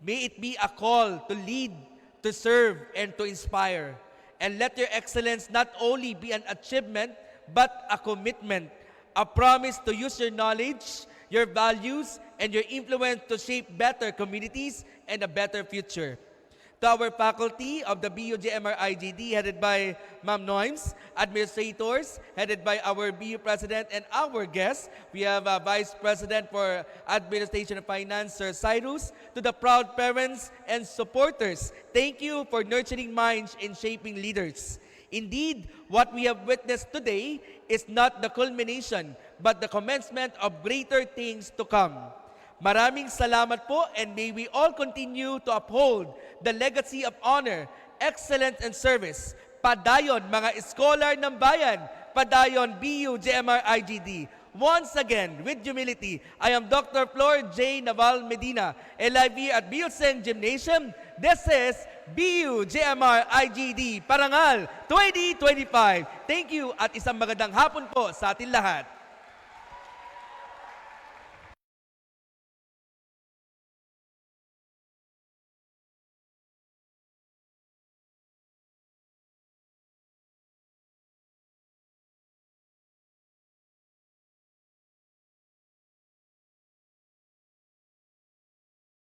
May it be a call to lead, to serve, and to inspire. And let your excellence not only be an achievement, but a commitment, a promise to use your knowledge, your values, and your influence to shape better communities and a better future. To our faculty of the BU-GMR-IGD, headed by Ma'am Noims, administrators, headed by our BU President, and our guests, we have Vice President for Administration and Finance, Sir Cyrus. To the proud parents and supporters, thank you for nurturing minds and shaping leaders. Indeed, what we have witnessed today is not the culmination, but the commencement of greater things to come. Maraming salamat po, and may we all continue to uphold the legacy of honor, excellence, and service. Padayon mga scholar ng bayan, padayon BU-GMR-IGD. Once again, with humility, I am Dr. Flor J. Naval Medina, and live here at Bielsen Gymnasium. This is BU-GMR-IGD Parangal 2025. Thank you at isang magandang hapon po sa atin lahat.